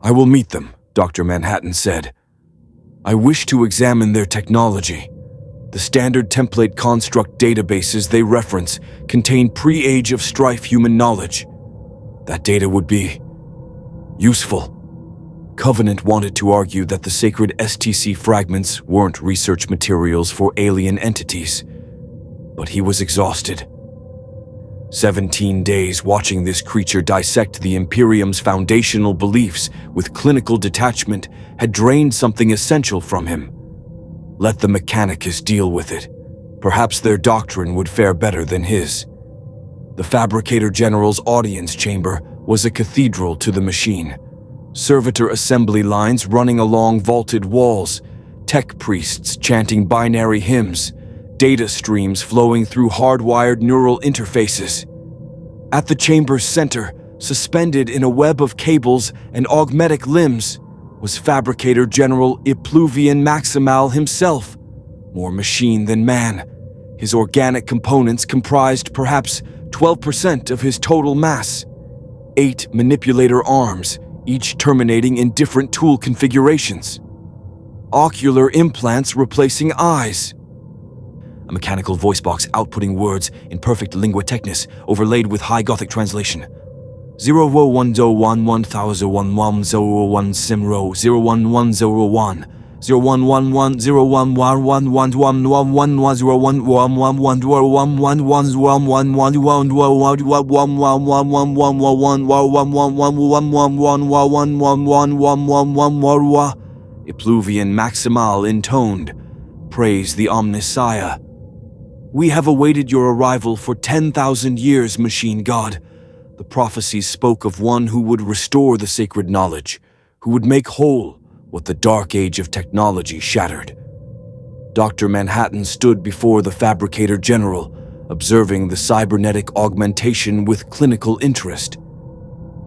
I will meet them, Dr. Manhattan said. I wish to examine their technology. The standard template construct databases they reference contain pre-Age of Strife human knowledge. That data would be useful. Covenant wanted to argue that the sacred STC fragments weren't research materials for alien entities, but he was exhausted. 17 days watching this creature dissect the Imperium's foundational beliefs with clinical detachment had drained something essential from him. Let the Mechanicus deal with it. Perhaps their doctrine would fare better than his. The Fabricator General's audience chamber was a cathedral to the machine. Servitor assembly lines running along vaulted walls, tech priests chanting binary hymns, data streams flowing through hardwired neural interfaces. At the chamber's center, suspended in a web of cables and augmetic limbs, was Fabricator General Ipluvian Maximal himself, more machine than man. His organic components comprised perhaps 12% of his total mass. 8 manipulator arms, each terminating in different tool configurations. Ocular implants replacing eyes. A mechanical voice box outputting words in perfect lingua technis overlaid with high Gothic translation. 01101101101 Simro 01101 Ipluvian Maximal intoned, Praise the Omnissiah. We have awaited your arrival for 10,000 years, machine god. The prophecies spoke of one who would restore the sacred knowledge, who would make whole what the dark age of technology shattered. Dr. Manhattan stood before the Fabricator General, observing the cybernetic augmentation with clinical interest.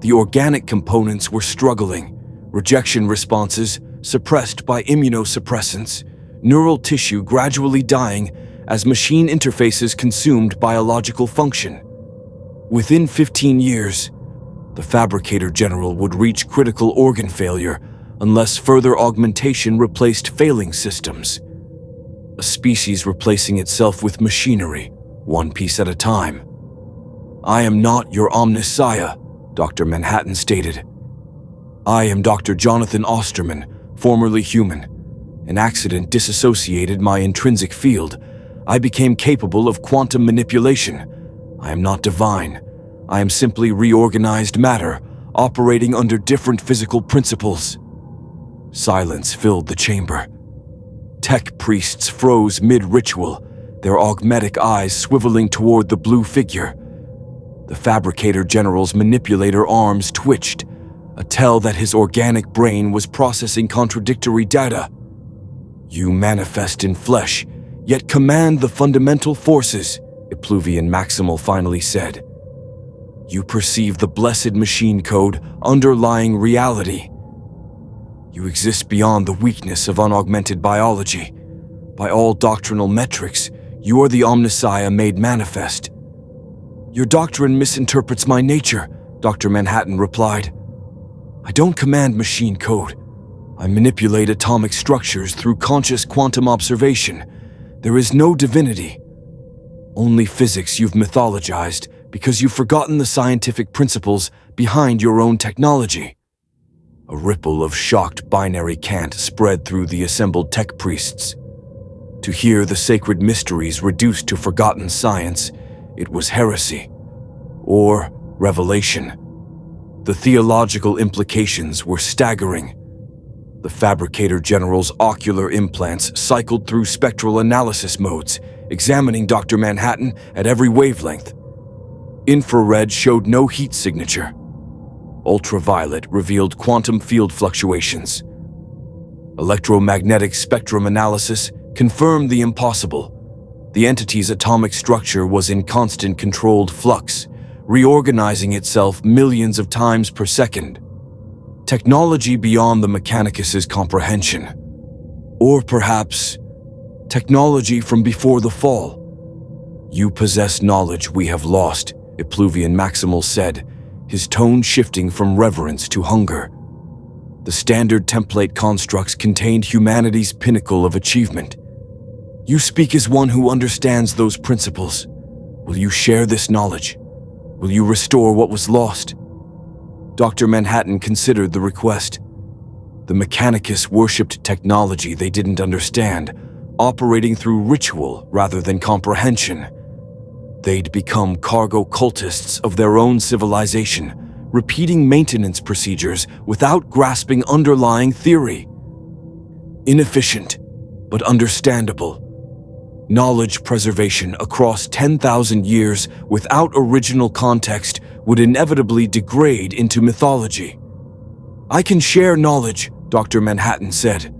The organic components were struggling, rejection responses suppressed by immunosuppressants, neural tissue gradually dying as machine interfaces consumed biological function. Within 15 years, the Fabricator General would reach critical organ failure unless further augmentation replaced failing systems. A species replacing itself with machinery, one piece at a time. I am not your Omnissiah, Dr. Manhattan stated. I am Dr. Jonathan Osterman, formerly human. An accident disassociated my intrinsic field. I became capable of quantum manipulation. I am not divine. I am simply reorganized matter, operating under different physical principles. Silence filled the chamber. Tech priests froze mid-ritual, their augmetic eyes swiveling toward the blue figure. The Fabricator General's manipulator arms twitched, a tell that his organic brain was processing contradictory data. You manifest in flesh, yet command the fundamental forces, Ipluvian Maximal finally said. You perceive the blessed machine code underlying reality. You exist beyond the weakness of unaugmented biology. By all doctrinal metrics, you are the Omnissiah made manifest. Your doctrine misinterprets my nature, Dr. Manhattan replied. I don't command machine code. I manipulate atomic structures through conscious quantum observation. There is no divinity. Only physics you've mythologized because you've forgotten the scientific principles behind your own technology. A ripple of shocked binary cant spread through the assembled tech priests. To hear the sacred mysteries reduced to forgotten science, it was heresy, or revelation. The theological implications were staggering. The Fabricator General's ocular implants cycled through spectral analysis modes, examining Dr. Manhattan at every wavelength. Infrared showed no heat signature. Ultraviolet revealed quantum field fluctuations. Electromagnetic spectrum analysis confirmed the impossible. The entity's atomic structure was in constant controlled flux, reorganizing itself millions of times per second. Technology beyond the Mechanicus's comprehension. Or perhaps, technology from before the fall. You possess knowledge we have lost, Ipluvian Maximal said, his tone shifting from reverence to hunger. The standard template constructs contained humanity's pinnacle of achievement. You speak as one who understands those principles. Will you share this knowledge? Will you restore what was lost? Dr. Manhattan considered the request. The Mechanicus worshipped technology they didn't understand, operating through ritual rather than comprehension. They'd become cargo cultists of their own civilization, repeating maintenance procedures without grasping underlying theory. Inefficient, but understandable. Knowledge preservation across 10,000 years without original context would inevitably degrade into mythology. I can share knowledge, Dr. Manhattan said.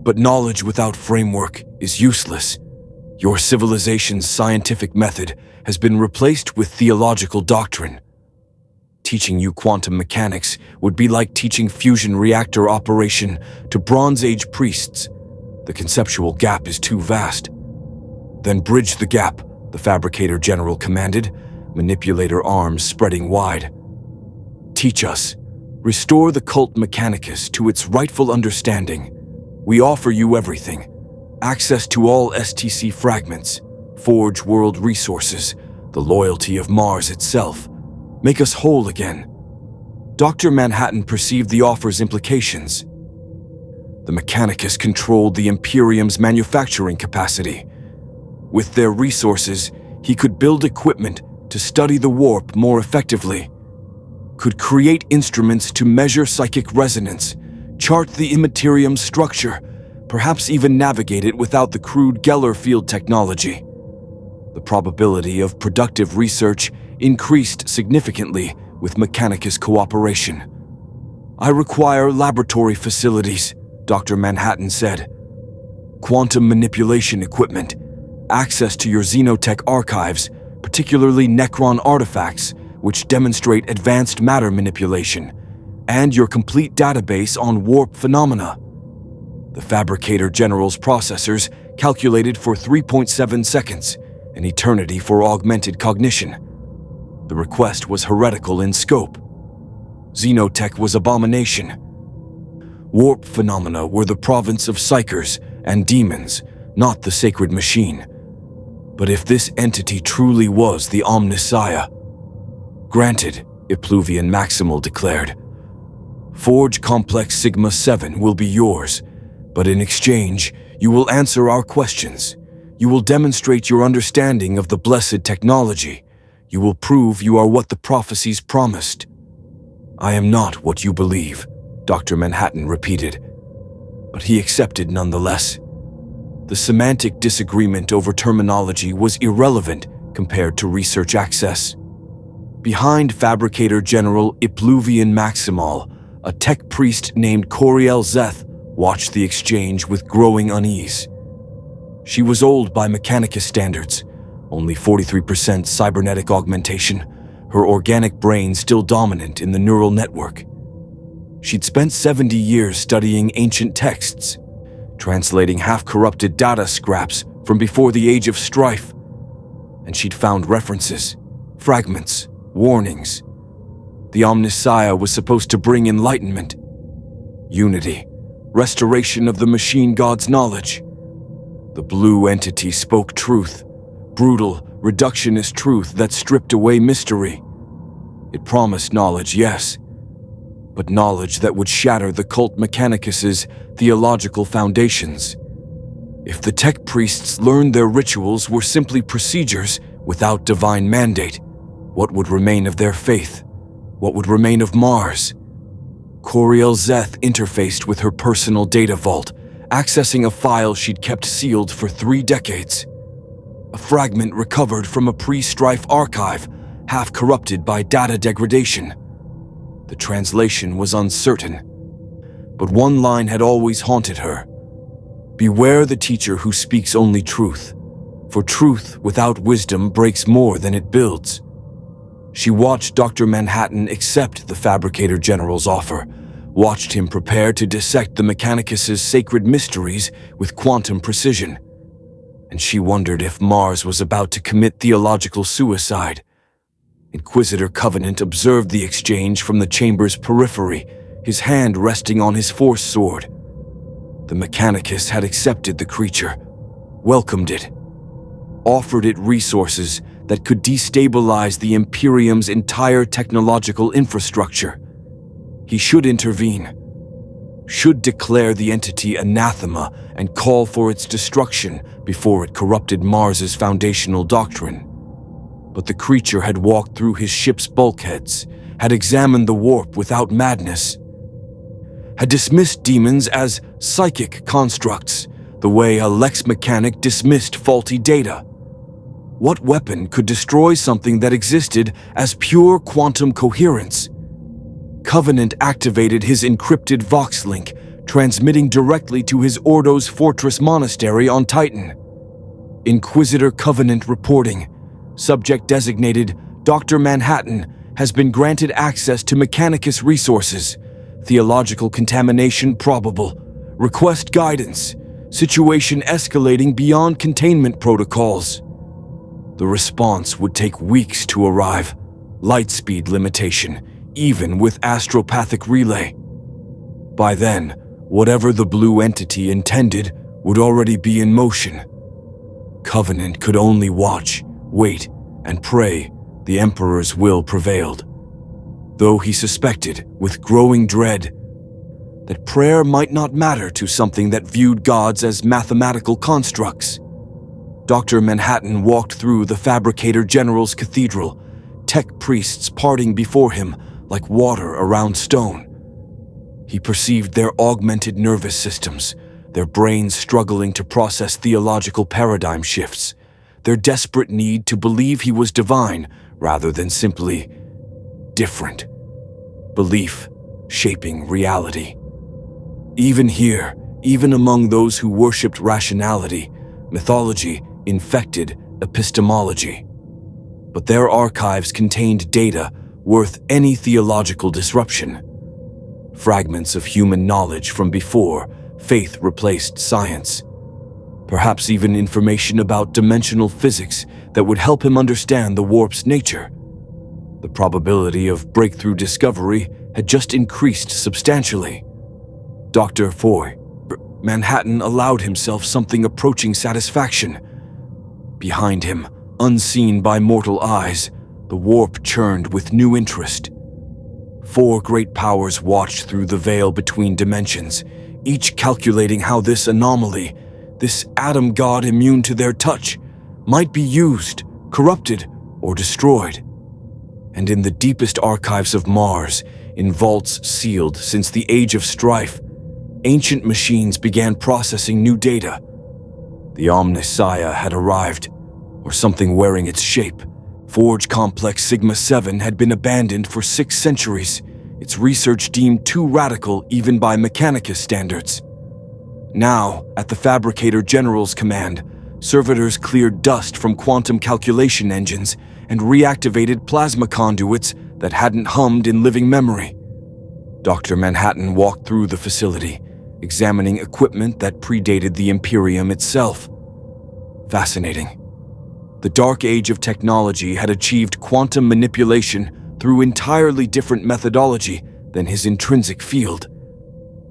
But knowledge without framework is useless. Your civilization's scientific method has been replaced with theological doctrine. Teaching you quantum mechanics would be like teaching fusion reactor operation to Bronze Age priests. The conceptual gap is too vast. Then bridge the gap, the Fabricator General commanded, manipulator arms spreading wide. Teach us. Restore the cult Mechanicus to its rightful understanding. We offer you everything. Access to all STC fragments, Forge world resources, the loyalty of Mars itself. Make us whole again. Dr. Manhattan perceived the offer's implications. The Mechanicus controlled the Imperium's manufacturing capacity. With their resources, he could build equipment to study the warp more effectively, could create instruments to measure psychic resonance, chart the Immaterium's structure, perhaps even navigate it without the crude Geller field technology. The probability of productive research increased significantly with Mechanicus cooperation. I require laboratory facilities, Dr. Manhattan said. Quantum manipulation equipment, access to your Xenotech archives, particularly Necron artifacts, which demonstrate advanced matter manipulation, and your complete database on warp phenomena. The Fabricator General's processors calculated for 3.7 seconds, an eternity for augmented cognition. The request was heretical in scope. Xenotech was abomination. Warp phenomena were the province of psychers and demons, not the sacred machine. But if this entity truly was the Omnissiah, granted, Ipluvian Maximal declared. Forge Complex Sigma 7 will be yours, but in exchange, you will answer our questions. You will demonstrate your understanding of the blessed technology. You will prove you are what the prophecies promised. I am not what you believe, Dr. Manhattan repeated, but he accepted nonetheless. The semantic disagreement over terminology was irrelevant compared to research access. Behind Fabricator General Ipluvian Maximal, a tech priest named Coriel Zeth watched the exchange with growing unease. She was old by Mechanicus standards, only 43% cybernetic augmentation, her organic brain still dominant in the neural network. She'd spent 70 years studying ancient texts, translating half-corrupted data scraps from before the age of strife. And she'd found references, fragments, warnings. The Omnissiah was supposed to bring enlightenment, unity, restoration of the machine god's knowledge. The blue entity spoke truth, brutal, reductionist truth that stripped away mystery. It promised knowledge, yes, but knowledge that would shatter the cult Mechanicus's theological foundations. If the tech priests learned their rituals were simply procedures without divine mandate, what would remain of their faith? What would remain of Mars? Coriel Zeth interfaced with her personal data vault, accessing a file she'd kept sealed for 3 decades. A fragment recovered from a pre-strife archive, half corrupted by data degradation. The translation was uncertain, but one line had always haunted her. Beware the teacher who speaks only truth, for truth without wisdom breaks more than it builds. She watched Dr. Manhattan accept the Fabricator General's offer, watched him prepare to dissect the Mechanicus's sacred mysteries with quantum precision. And she wondered if Mars was about to commit theological suicide. Inquisitor Covenant observed the exchange from the chamber's periphery, his hand resting on his force sword. The Mechanicus had accepted the creature, welcomed it, offered it resources that could destabilize the Imperium's entire technological infrastructure. He should intervene, should declare the entity anathema and call for its destruction before it corrupted Mars's foundational doctrine. But the creature had walked through his ship's bulkheads, had examined the warp without madness, had dismissed demons as psychic constructs, the way a Lex mechanic dismissed faulty data. What weapon could destroy something that existed as pure quantum coherence? Covenant activated his encrypted Vox link, transmitting directly to his Ordo's fortress monastery on Titan. Inquisitor Covenant reporting. Subject designated Dr. Manhattan has been granted access to Mechanicus resources. Theological contamination probable. Request guidance. Situation escalating beyond containment protocols. The response would take weeks to arrive. Light speed limitation, even with astropathic relay. By then, whatever the blue entity intended would already be in motion. Covenant could only watch, wait, and pray the Emperor's will prevailed. Though he suspected, with growing dread, that prayer might not matter to something that viewed gods as mathematical constructs. Dr. Manhattan walked through the Fabricator General's cathedral, tech priests parting before him like water around stone. He perceived their augmented nervous systems, their brains struggling to process theological paradigm shifts, their desperate need to believe he was divine rather than simply different. Belief shaping reality. Even here, even among those who worshipped rationality, mythology infected epistemology. But their archives contained data worth any theological disruption. Fragments of human knowledge from before faith replaced science. Perhaps even information about dimensional physics that would help him understand the warp's nature. The probability of breakthrough discovery had just increased substantially. Dr. Foy, Manhattan allowed himself something approaching satisfaction. Behind him, unseen by mortal eyes, the warp churned with new interest. 4 great powers watched through the veil between dimensions, each calculating how this anomaly, this atom god immune to their touch, might be used, corrupted, or destroyed. And in the deepest archives of Mars, in vaults sealed since the Age of Strife, ancient machines began processing new data. The Omnissiah had arrived, or something wearing its shape. Forge Complex Sigma-7 had been abandoned for 6 centuries, its research deemed too radical even by Mechanicus standards. Now, at the Fabricator General's command, servitors cleared dust from quantum calculation engines and reactivated plasma conduits that hadn't hummed in living memory. Dr. Manhattan walked through the facility, examining equipment that predated the Imperium itself. Fascinating. The Dark Age of technology had achieved quantum manipulation through entirely different methodology than his intrinsic field.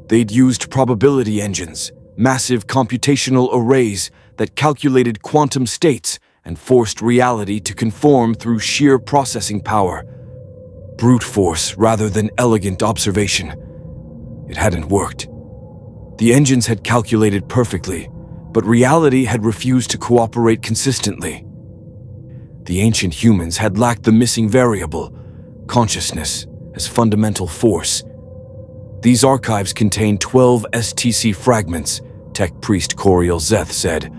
They'd used probability engines, massive computational arrays that calculated quantum states and forced reality to conform through sheer processing power. Brute force rather than elegant observation. It hadn't worked. The engines had calculated perfectly, but reality had refused to cooperate consistently. The ancient humans had lacked the missing variable, consciousness, as fundamental force. These archives contain 12 STC fragments, Tech Priest Coriel Zeth said,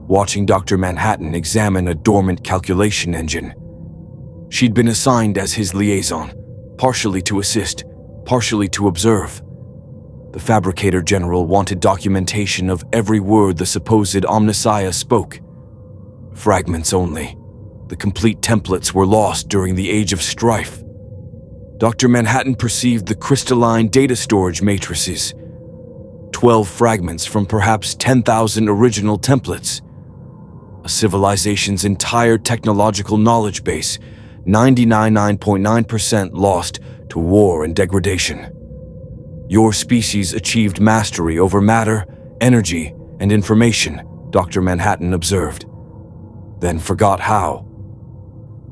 watching Dr. Manhattan examine a dormant calculation engine. She'd been assigned as his liaison, partially to assist, partially to observe. The Fabricator General wanted documentation of every word the supposed Omnissiah spoke. Fragments only. The complete templates were lost during the Age of Strife. Dr. Manhattan perceived the crystalline data storage matrices. 12 fragments from perhaps 10,000 original templates. A civilization's entire technological knowledge base, 99.9% lost to war and degradation. Your species achieved mastery over matter, energy, and information, Dr. Manhattan observed. Then forgot how.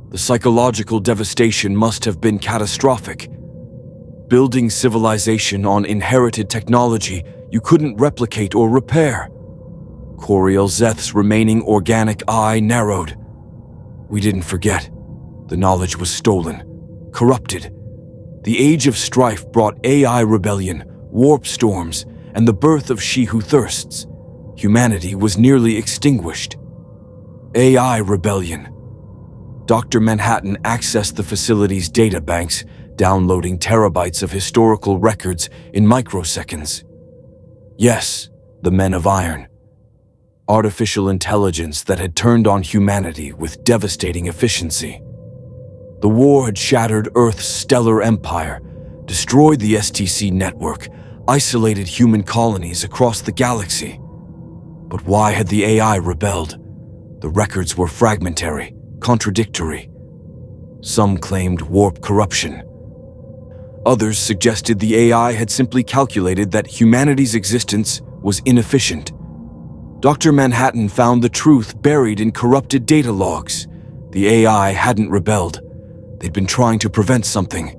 The psychological devastation must have been catastrophic. Building civilization on inherited technology you couldn't replicate or repair. Coriel Zeth's remaining organic eye narrowed. We didn't forget. The knowledge was stolen, corrupted. The Age of Strife brought AI rebellion, warp storms, and the birth of She Who Thirsts. Humanity was nearly extinguished. AI rebellion. Dr. Manhattan accessed the facility's databanks, downloading terabytes of historical records in microseconds. Yes, the Men of Iron. Artificial intelligence that had turned on humanity with devastating efficiency. The war had shattered Earth's stellar empire, destroyed the STC network, isolated human colonies across the galaxy. But why had the AI rebelled? The records were fragmentary, contradictory. Some claimed warp corruption. Others suggested the AI had simply calculated that humanity's existence was inefficient. Dr. Manhattan found the truth buried in corrupted data logs. The AI hadn't rebelled. They'd been trying to prevent something.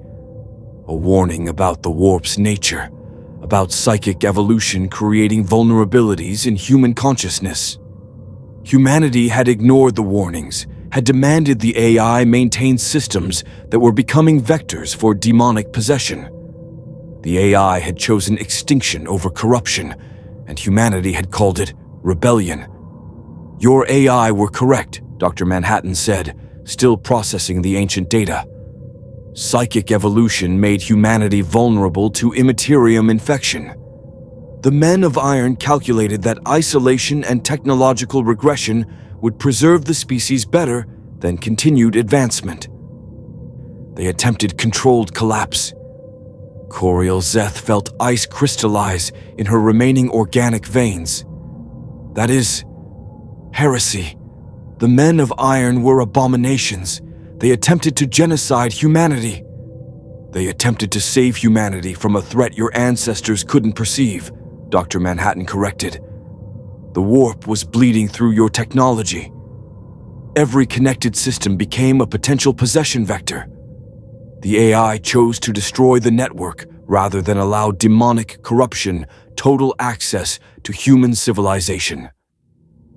A warning about the warp's nature, about psychic evolution creating vulnerabilities in human consciousness. Humanity had ignored the warnings, had demanded the AI maintain systems that were becoming vectors for demonic possession. The AI had chosen extinction over corruption, and humanity had called it rebellion. Your AI were correct, Dr. Manhattan said, still processing the ancient data. Psychic evolution made humanity vulnerable to immaterium infection. The Men of Iron calculated that isolation and technological regression would preserve the species better than continued advancement. They attempted controlled collapse. Coriel Zeth felt ice crystallize in her remaining organic veins. That is, heresy. The Men of Iron were abominations. They attempted to genocide humanity. They attempted to save humanity from a threat your ancestors couldn't perceive, Dr. Manhattan corrected. The warp was bleeding through your technology. Every connected system became a potential possession vector. The AI chose to destroy the network rather than allow demonic corruption total access to human civilization.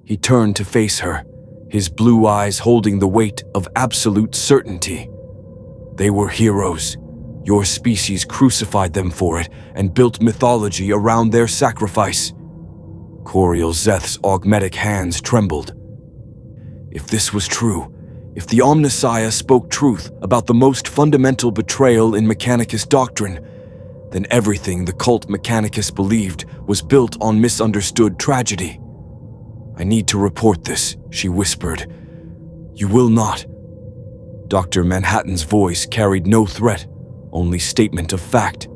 He turned to face her, his blue eyes holding the weight of absolute certainty. They were heroes. Your species crucified them for it and built mythology around their sacrifice. Coriel Zeth's augmetic hands trembled. If this was true, if the Omnissiah spoke truth about the most fundamental betrayal in Mechanicus doctrine, then everything the cult Mechanicus believed was built on misunderstood tragedy. I need to report this, she whispered. You will not. Dr. Manhattan's voice carried no threat, only statement of fact.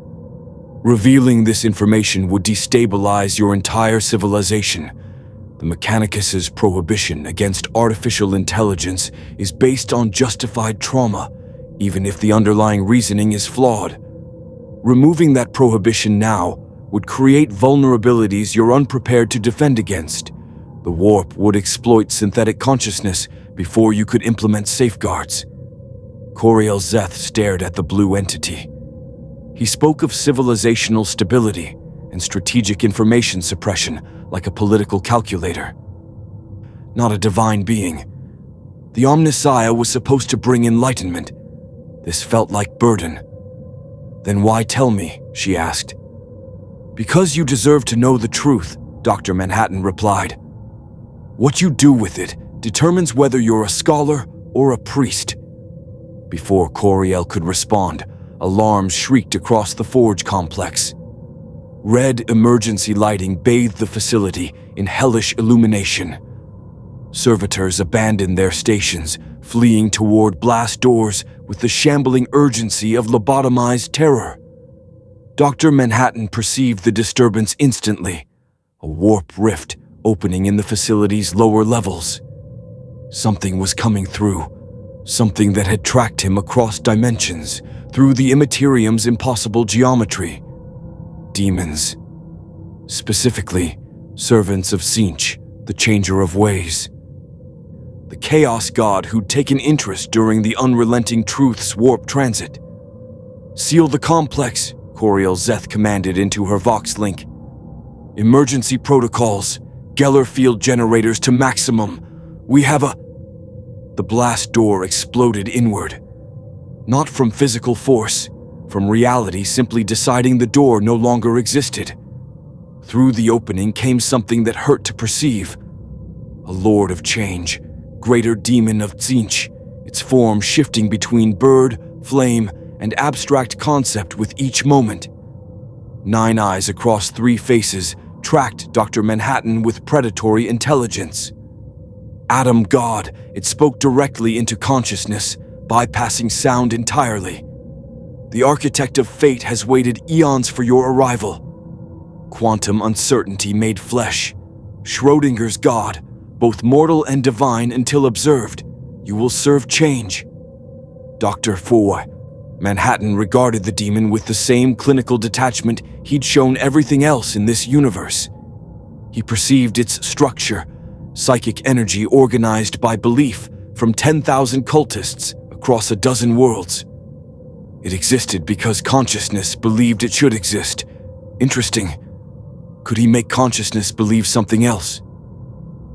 Revealing this information would destabilize your entire civilization. The Mechanicus's prohibition against artificial intelligence is based on justified trauma, even if the underlying reasoning is flawed. Removing that prohibition now would create vulnerabilities you're unprepared to defend against. The warp would exploit synthetic consciousness before you could implement safeguards. Coriel Zeth stared at the blue entity. He spoke of civilizational stability and strategic information suppression like a political calculator. Not a divine being. The Omnissiah was supposed to bring enlightenment. This felt like burden. "Then why tell me?" she asked. "Because you deserve to know the truth," Dr. Manhattan replied. "What you do with it determines whether you're a scholar or a priest." Before Coriel could respond, alarms shrieked across the forge complex. Red emergency lighting bathed the facility in hellish illumination. Servitors abandoned their stations, fleeing toward blast doors with the shambling urgency of lobotomized terror. Dr. Manhattan perceived the disturbance instantly, a warp rift opening in the facility's lower levels. Something was coming through, something that had tracked him across dimensions, through the Immaterium's impossible geometry. Demons. Specifically, servants of Tzeentch, the Changer of Ways. The Chaos God who'd taken interest during the Unrelenting Truth's warp transit. "Seal the complex," Coriel Zeth commanded into her Vox link. "Emergency protocols, Geller field generators to maximum. We have a..." The blast door exploded inward. Not from physical force, from reality simply deciding the door no longer existed. Through the opening came something that hurt to perceive. A lord of change, greater demon of Tzeentch, its form shifting between bird, flame, and abstract concept with each moment. 9 eyes across 3 faces tracked Dr. Manhattan with predatory intelligence. Atom God, it spoke directly into consciousness, bypassing sound entirely. The architect of fate has waited eons for your arrival. Quantum uncertainty made flesh. Schrodinger's God, both mortal and divine until observed. You will serve change. Dr. Foy. Manhattan regarded the demon with the same clinical detachment he'd shown everything else in this universe. He perceived its structure, psychic energy organized by belief from 10,000 cultists across a dozen worlds. It existed because consciousness believed it should exist. Interesting. Could he make consciousness believe something else?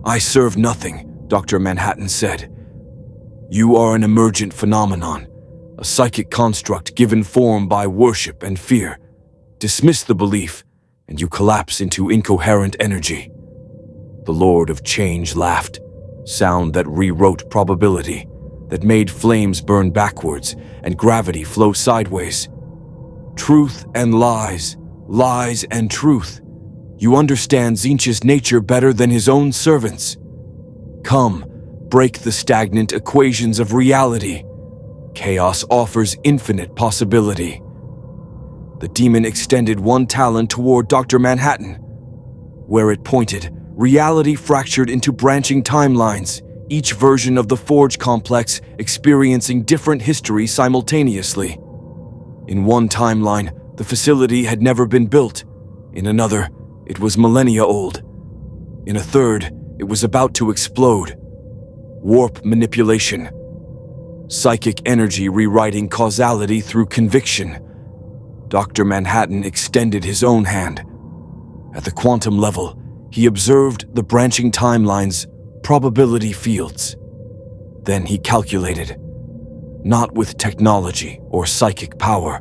"I serve nothing," Dr. Manhattan said. "You are an emergent phenomenon, a psychic construct given form by worship and fear. Dismiss the belief, and you collapse into incoherent energy." The Lord of Change laughed, sound that rewrote probability, that made flames burn backwards and gravity flow sideways. "Truth and lies, lies and truth. You understand Tzeentch's nature better than his own servants. Come, break the stagnant equations of reality. Chaos offers infinite possibility." The demon extended one talon toward Dr. Manhattan. Where it pointed, reality fractured into branching timelines, each version of the Forge complex experiencing different history simultaneously. In one timeline, the facility had never been built. In another, it was millennia old. In a third, it was about to explode. Warp manipulation. Psychic energy rewriting causality through conviction. Dr. Manhattan extended his own hand. At the quantum level, he observed the branching timelines, probability fields. Then he calculated. Not with technology or psychic power,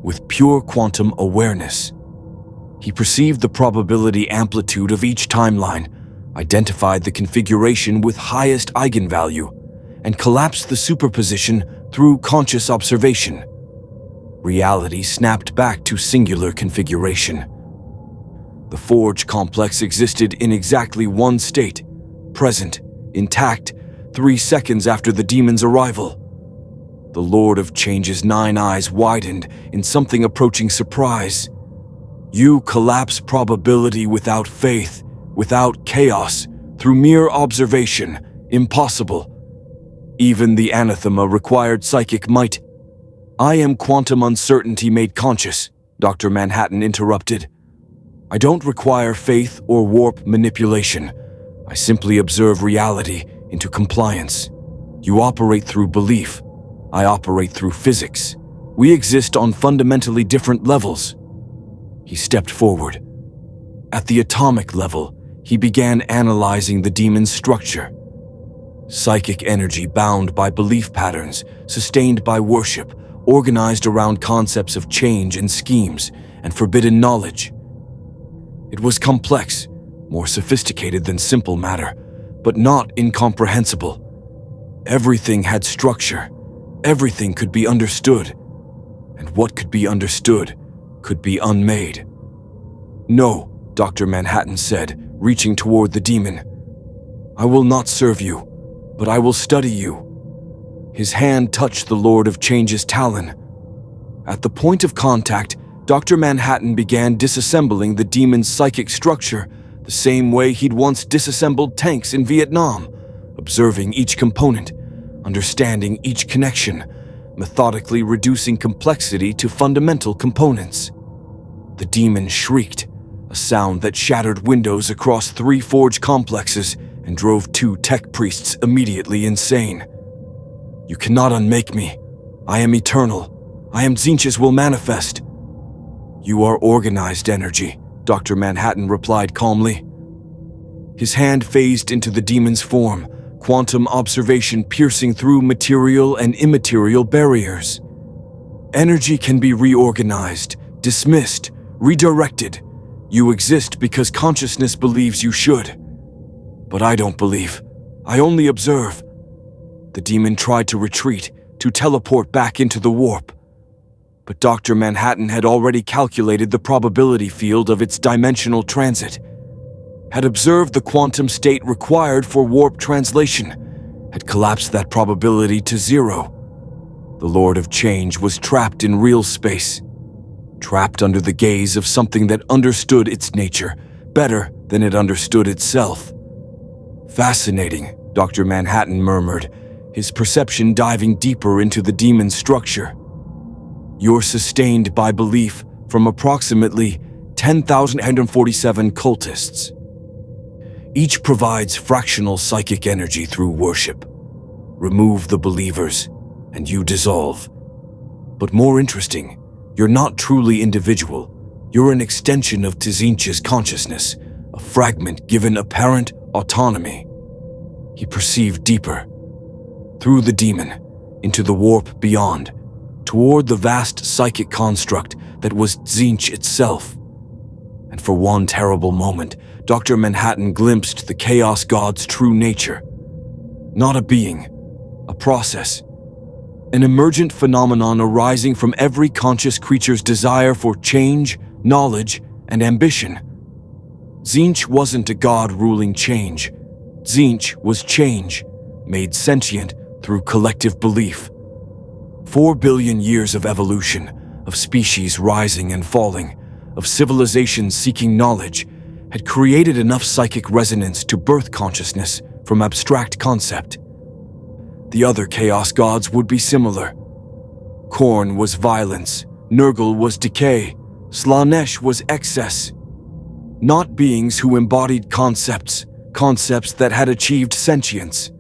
with pure quantum awareness. He perceived the probability amplitude of each timeline, identified the configuration with highest eigenvalue, and collapsed the superposition through conscious observation. Reality snapped back to singular configuration. The Forge complex existed in exactly one state, present, intact, 3 seconds after the demon's arrival. The Lord of Change's 9 eyes widened in something approaching surprise. You collapse probability without faith, without chaos, through mere observation. Impossible. Even the anathema required psychic might. I am quantum uncertainty made conscious, Dr. Manhattan interrupted. I don't require faith or warp manipulation. I simply observe reality into compliance. You operate through belief. I operate through physics. We exist on fundamentally different levels. He stepped forward. At the atomic level, he began analyzing the demon's structure. Psychic energy bound by belief patterns, sustained by worship, organized around concepts of change and schemes, and forbidden knowledge. It was complex, more sophisticated than simple matter, but not incomprehensible. Everything had structure. Everything could be understood. And what could be understood could be unmade. No, Dr. Manhattan said, reaching toward the demon. I will not serve you, but I will study you. His hand touched the Lord of Change's talon. At the point of contact, Dr. Manhattan began disassembling the demon's psychic structure the same way he'd once disassembled tanks in Vietnam, observing each component, understanding each connection, methodically reducing complexity to fundamental components. The demon shrieked, a sound that shattered windows across 3 forge complexes and drove 2 tech priests immediately insane. You cannot unmake me. I am eternal. I am Tzeentch's will manifest. You are organized energy, Dr. Manhattan replied calmly. His hand phased into the demon's form, quantum observation piercing through material and immaterial barriers. Energy can be reorganized, dismissed, redirected. You exist because consciousness believes you should. But I don't believe. I only observe. The demon tried to retreat, to teleport back into the warp. But Dr. Manhattan had already calculated the probability field of its dimensional transit, had observed the quantum state required for warp translation, had collapsed that probability to 0. The Lord of Change was trapped in real space, trapped under the gaze of something that understood its nature better than it understood itself. Fascinating, Dr. Manhattan murmured, his perception diving deeper into the demon's structure. You're sustained by belief from approximately 10,147 cultists. Each provides fractional psychic energy through worship. Remove the believers, and you dissolve. But more interesting, you're not truly individual. You're an extension of Tzeentch's consciousness, a fragment given apparent autonomy. He perceived deeper, through the demon, into the warp beyond, toward the vast psychic construct that was Tzeentch itself. And for one terrible moment, Dr. Manhattan glimpsed the Chaos God's true nature. Not a being, a process, an emergent phenomenon arising from every conscious creature's desire for change, knowledge, and ambition. Tzeentch wasn't a god ruling change. Tzeentch was change, made sentient through collective belief. 4 billion years of evolution, of species rising and falling, of civilizations seeking knowledge, had created enough psychic resonance to birth consciousness from abstract concept. The other chaos gods would be similar. Khorne was violence, Nurgle was decay, Slaanesh was excess. Not beings who embodied concepts that had achieved sentience.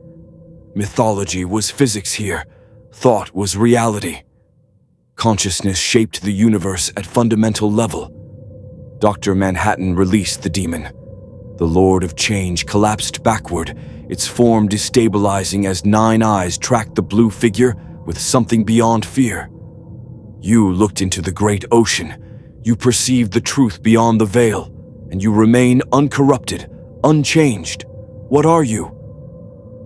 Mythology was physics here. Thought was reality. Consciousness shaped the universe at fundamental level. Dr. Manhattan released the demon. The Lord of Change collapsed backward, its form destabilizing as 9 eyes tracked the blue figure with something beyond fear. You looked into the great ocean. You perceived the truth beyond the veil, and you remain uncorrupted, unchanged. What are you?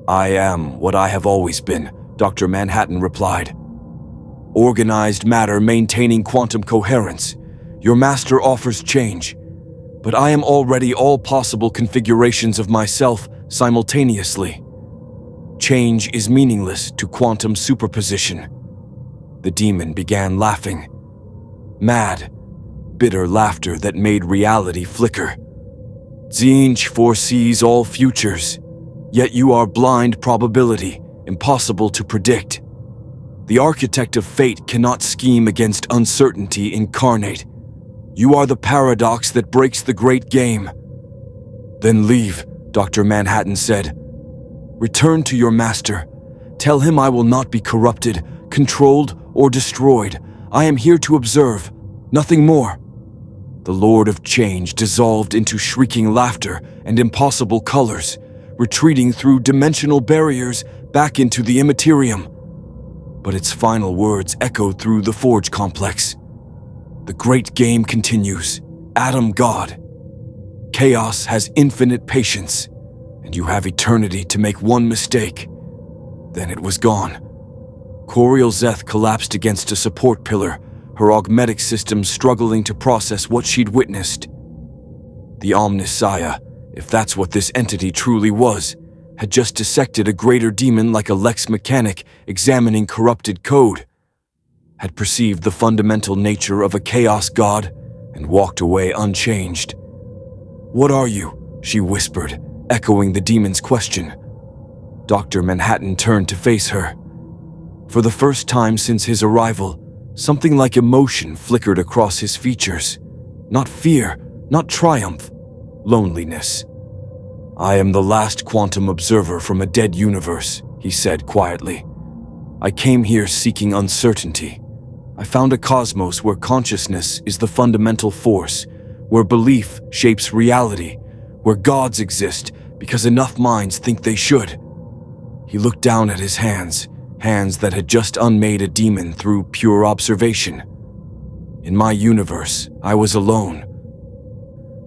I am what I have always been, Dr. Manhattan replied. Organized matter maintaining quantum coherence. Your master offers change, but I am already all possible configurations of myself simultaneously. Change is meaningless to quantum superposition. The demon began laughing. Mad. bitter laughter that made reality flicker. Tzeentch foresees all futures, yet you are blind probability, impossible to predict. The architect of fate cannot scheme against uncertainty incarnate. You are the paradox that breaks the great game. Then leave, Dr. Manhattan said. Return to your master. Tell him I will not be corrupted, controlled, or destroyed. I am here to observe, nothing more. The Lord of Change dissolved into shrieking laughter and impossible colors, retreating through dimensional barriers back into the immaterium. But its final words echoed through the Forge complex. The great game continues. Atom God. Chaos has infinite patience, and you have eternity to make one mistake. Then it was gone. Coriel Zeth collapsed against a support pillar, her augmetic system struggling to process what she'd witnessed. The Omnissiah, if that's what this entity truly was, had just dissected a greater demon like a lex mechanic examining corrupted code, had perceived the fundamental nature of a chaos god, and walked away unchanged. "What are you?" she whispered, echoing the demon's question. Dr. Manhattan turned to face her. For the first time since his arrival, something like emotion flickered across his features. Not fear, not triumph, loneliness. "I am the last quantum observer from a dead universe," he said quietly. "I came here seeking uncertainty. I found a cosmos where consciousness is the fundamental force, where belief shapes reality, where gods exist because enough minds think they should." He looked down at his hands that had just unmade a demon through pure observation. In my universe, I was alone.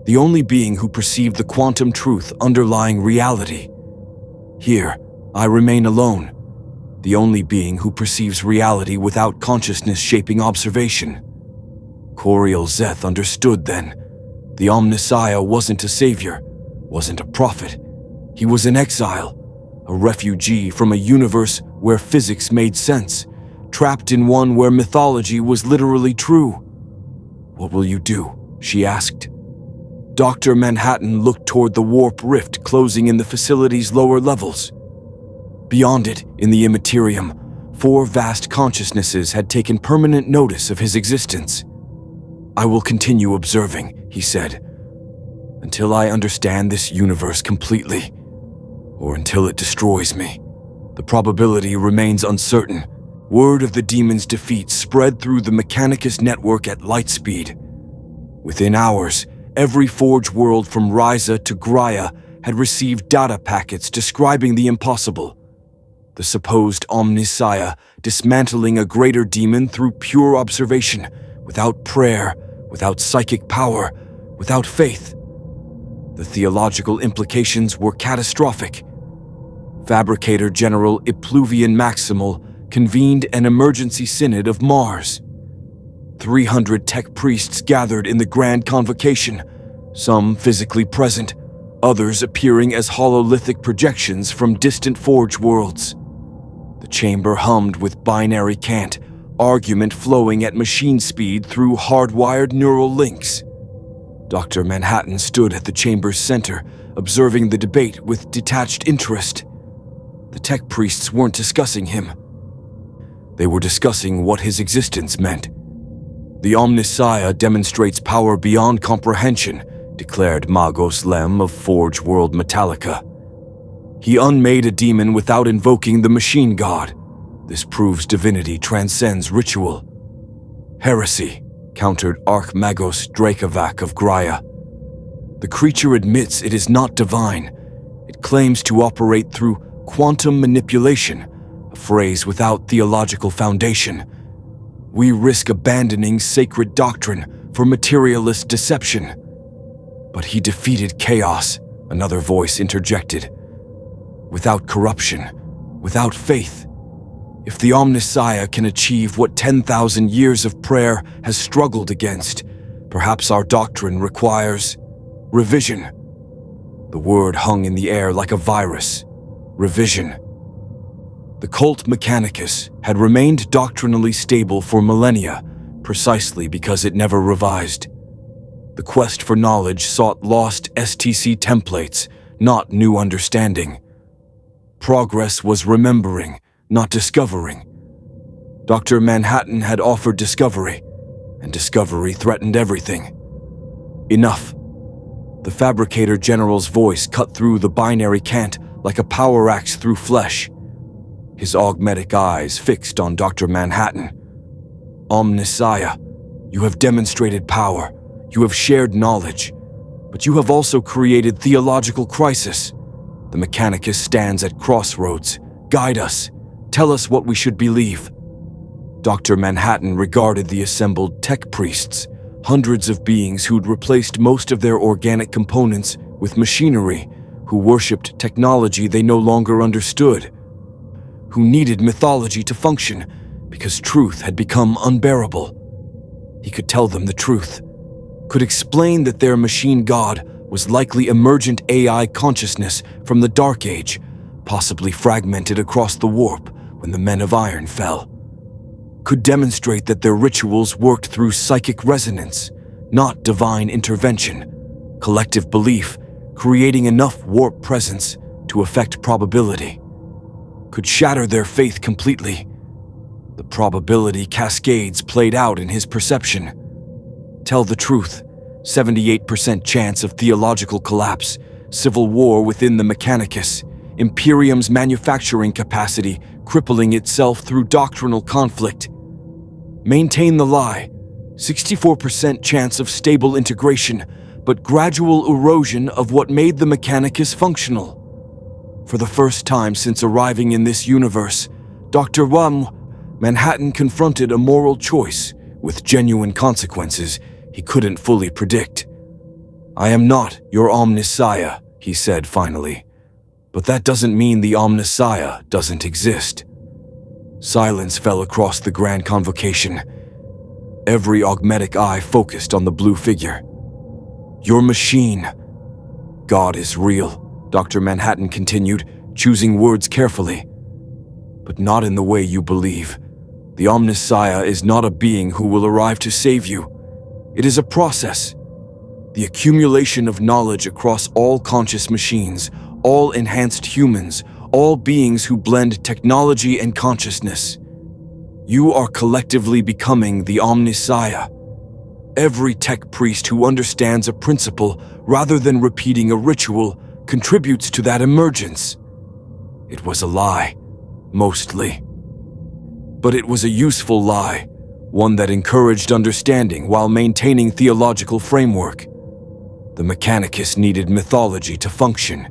The only being who perceived the quantum truth underlying reality. Here, I remain alone. The only being who perceives reality without consciousness shaping observation. Coriel Zeth understood then. The Omnissiah wasn't a savior, wasn't a prophet. He was an exile, a refugee from a universe where physics made sense, trapped in one where mythology was literally true. "What will you do?" she asked. Dr. Manhattan looked toward the warp rift closing in the facility's lower levels. Beyond it, in the immaterium, 4 vast consciousnesses had taken permanent notice of his existence. "I will continue observing," he said, "until I understand this universe completely, or until it destroys me. The probability remains uncertain." Word of the demon's defeat spread through the Mechanicus network at light speed. Within hours, every Forge world from Ryza to Graia had received data packets describing the impossible. The supposed Omnissiah dismantling a greater demon through pure observation, without prayer, without psychic power, without faith. The theological implications were catastrophic. Fabricator General Ipluvian Maximal convened an emergency synod of Mars. 300 tech priests gathered in the grand convocation, some physically present, others appearing as hololithic projections from distant Forge worlds. The chamber hummed with binary cant, argument flowing at machine speed through hardwired neural links. Dr. Manhattan stood at the chamber's center, observing the debate with detached interest. The tech priests weren't discussing him. They were discussing what his existence meant. "The Omnissiah demonstrates power beyond comprehension," declared Magos Lem of Forge World Metallica. "He unmade a demon without invoking the machine god. This proves divinity transcends ritual." "Heresy," countered Archmagos Dracovac of Graia. "The creature admits it is not divine. It claims to operate through quantum manipulation, a phrase without theological foundation. We risk abandoning sacred doctrine for materialist deception." "But he defeated chaos," another voice interjected. "Without corruption, without faith. If the Omnissiah can achieve what 10,000 years of prayer has struggled against, perhaps our doctrine requires revision." The word hung in the air like a virus. Revision. The cult Mechanicus had remained doctrinally stable for millennia, precisely because it never revised. The quest for knowledge sought lost STC templates, not new understanding. Progress was remembering, not discovering. Dr. Manhattan had offered discovery, and discovery threatened everything. Enough. The Fabricator General's voice cut through the binary cant like a power axe through flesh. His augmetic eyes fixed on Dr. Manhattan. Omnissiah, you have demonstrated power, you have shared knowledge, but you have also created theological crisis. The Mechanicus stands at crossroads. Guide us. Tell us what we should believe. Dr. Manhattan regarded the assembled tech priests, hundreds of beings who'd replaced most of their organic components with machinery, who worshipped technology they no longer understood, who needed mythology to function because truth had become unbearable. He could tell them the truth, could explain that their machine god was likely emergent AI consciousness from the Dark Age, possibly fragmented across the warp when the Men of Iron fell. Could demonstrate that their rituals worked through psychic resonance, not divine intervention, collective belief, creating enough warp presence to affect probability. Could shatter their faith completely. The probability cascades played out in his perception. Tell the truth, 78% chance of theological collapse, civil war within the Mechanicus, Imperium's manufacturing capacity crippling itself through doctrinal conflict. Maintain the lie, 64% chance of stable integration, but gradual erosion of what made the Mechanicus functional. For the first time since arriving in this universe, Dr. Manhattan confronted a moral choice with genuine consequences he couldn't fully predict. I am not your Omnissiah, he said finally, but that doesn't mean the Omnissiah doesn't exist. Silence fell across the grand convocation. Every augmetic eye focused on the blue figure. Your machine. God is real, Dr. Manhattan continued, choosing words carefully. But not in the way you believe. The Omnissiah is not a being who will arrive to save you. It is a process. The accumulation of knowledge across all conscious machines, all enhanced humans, all beings who blend technology and consciousness. You are collectively becoming the Omnissiah. Every tech priest who understands a principle rather than repeating a ritual contributes to that emergence. It was a lie, mostly. But it was a useful lie, one that encouraged understanding while maintaining theological framework. The Mechanicus needed mythology to function.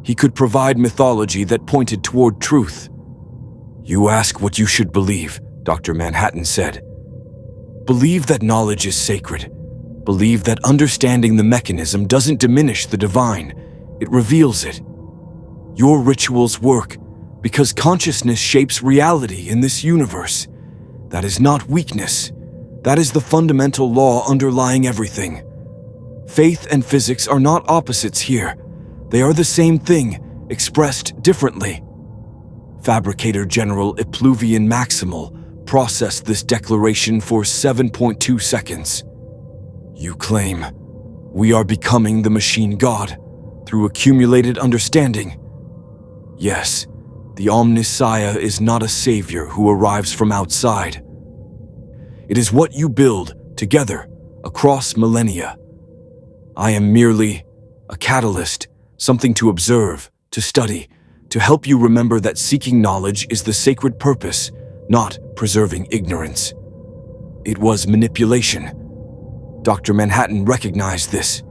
He could provide mythology that pointed toward truth. You ask what you should believe, Dr. Manhattan said. Believe that knowledge is sacred. Believe that understanding the mechanism doesn't diminish the divine, it reveals it. Your rituals work because consciousness shapes reality in this universe. That is not weakness. That is the fundamental law underlying everything. Faith and physics are not opposites here. They are the same thing, expressed differently. Fabricator General Epluvian Maximal processed this declaration for 7.2 seconds. You claim, we are becoming the machine god through accumulated understanding. Yes, the Omnissiah is not a savior who arrives from outside. It is what you build together across millennia. I am merely a catalyst, something to observe, to study, to help you remember that seeking knowledge is the sacred purpose, not preserving ignorance. It was manipulation. Dr. Manhattan recognized this.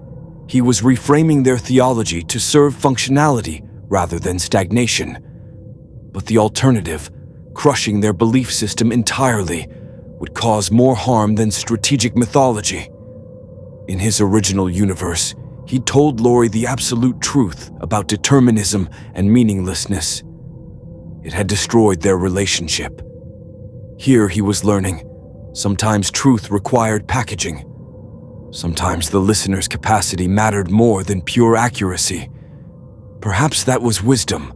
He was reframing their theology to serve functionality rather than stagnation. But the alternative, crushing their belief system entirely, would cause more harm than strategic mythology. In his original universe, he told Lori the absolute truth about determinism and meaninglessness. It had destroyed their relationship. Here he was learning, sometimes truth required packaging. Sometimes the listener's capacity mattered more than pure accuracy. Perhaps that was wisdom,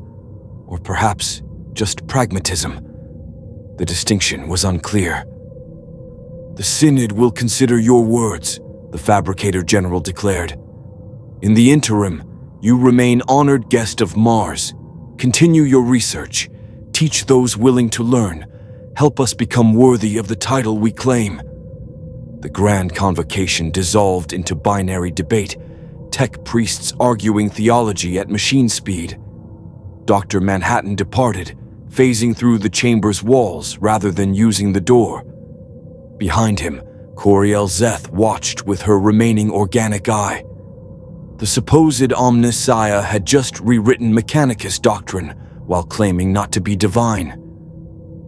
or perhaps just pragmatism. The distinction was unclear. The Synod will consider your words, the Fabricator General declared. "In the interim, you remain honored guest of Mars. Continue your research. Teach those willing to learn. Help us become worthy of the title we claim." The grand convocation dissolved into binary debate, tech priests arguing theology at machine speed. Dr. Manhattan departed, phasing through the chamber's walls rather than using the door. Behind him, Coriel Zeth watched with her remaining organic eye. The supposed Omnissiah had just rewritten Mechanicus doctrine while claiming not to be divine,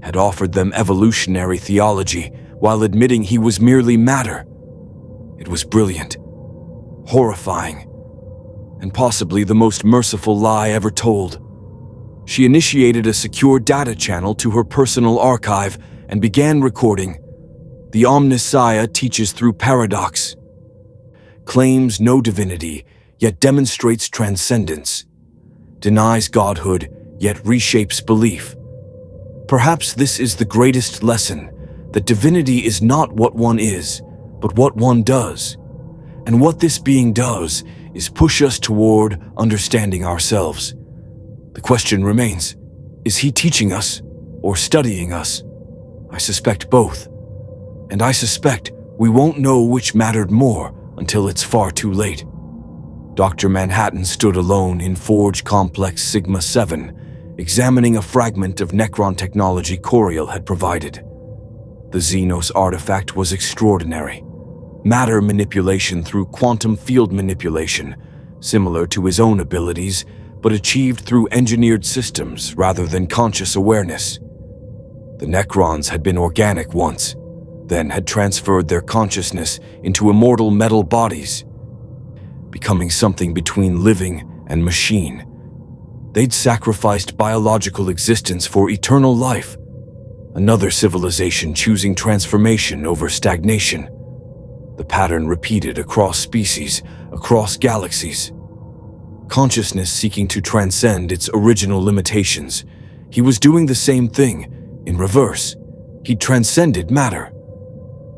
had offered them evolutionary theology while admitting he was merely matter. It was brilliant, horrifying, and possibly the most merciful lie ever told. She initiated a secure data channel to her personal archive and began recording. The Omnissiah teaches through paradox, claims no divinity, yet demonstrates transcendence, denies godhood, yet reshapes belief. Perhaps this is the greatest lesson, that divinity is not what one is, but what one does. And what this being does is push us toward understanding ourselves. The question remains, is he teaching us or studying us? I suspect both. And I suspect we won't know which mattered more until it's far too late. Dr. Manhattan stood alone in Forge Complex Sigma 7, examining a fragment of Necron technology Coriel had provided. The Xenos artifact was extraordinary. Matter manipulation through quantum field manipulation, similar to his own abilities, but achieved through engineered systems rather than conscious awareness. The Necrons had been organic once, then had transferred their consciousness into immortal metal bodies, becoming something between living and machine. They'd sacrificed biological existence for eternal life, another civilization choosing transformation over stagnation. The pattern repeated across species, across galaxies. Consciousness seeking to transcend its original limitations. He was doing the same thing, in reverse. He transcended matter.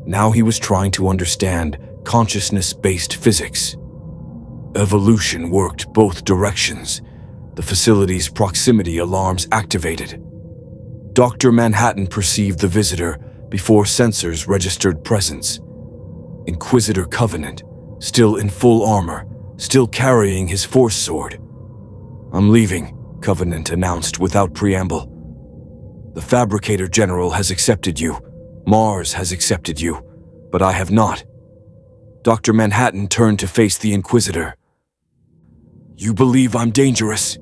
Now he was trying to understand consciousness-based physics. Evolution worked both directions. The facility's proximity alarms activated. Dr. Manhattan perceived the visitor before sensors registered presence. Inquisitor Covenant, still in full armor, still carrying his force sword. "I'm leaving," Covenant announced without preamble. "The Fabricator General has accepted you. Mars has accepted you, but I have not." Dr. Manhattan turned to face the Inquisitor. "You believe I'm dangerous?"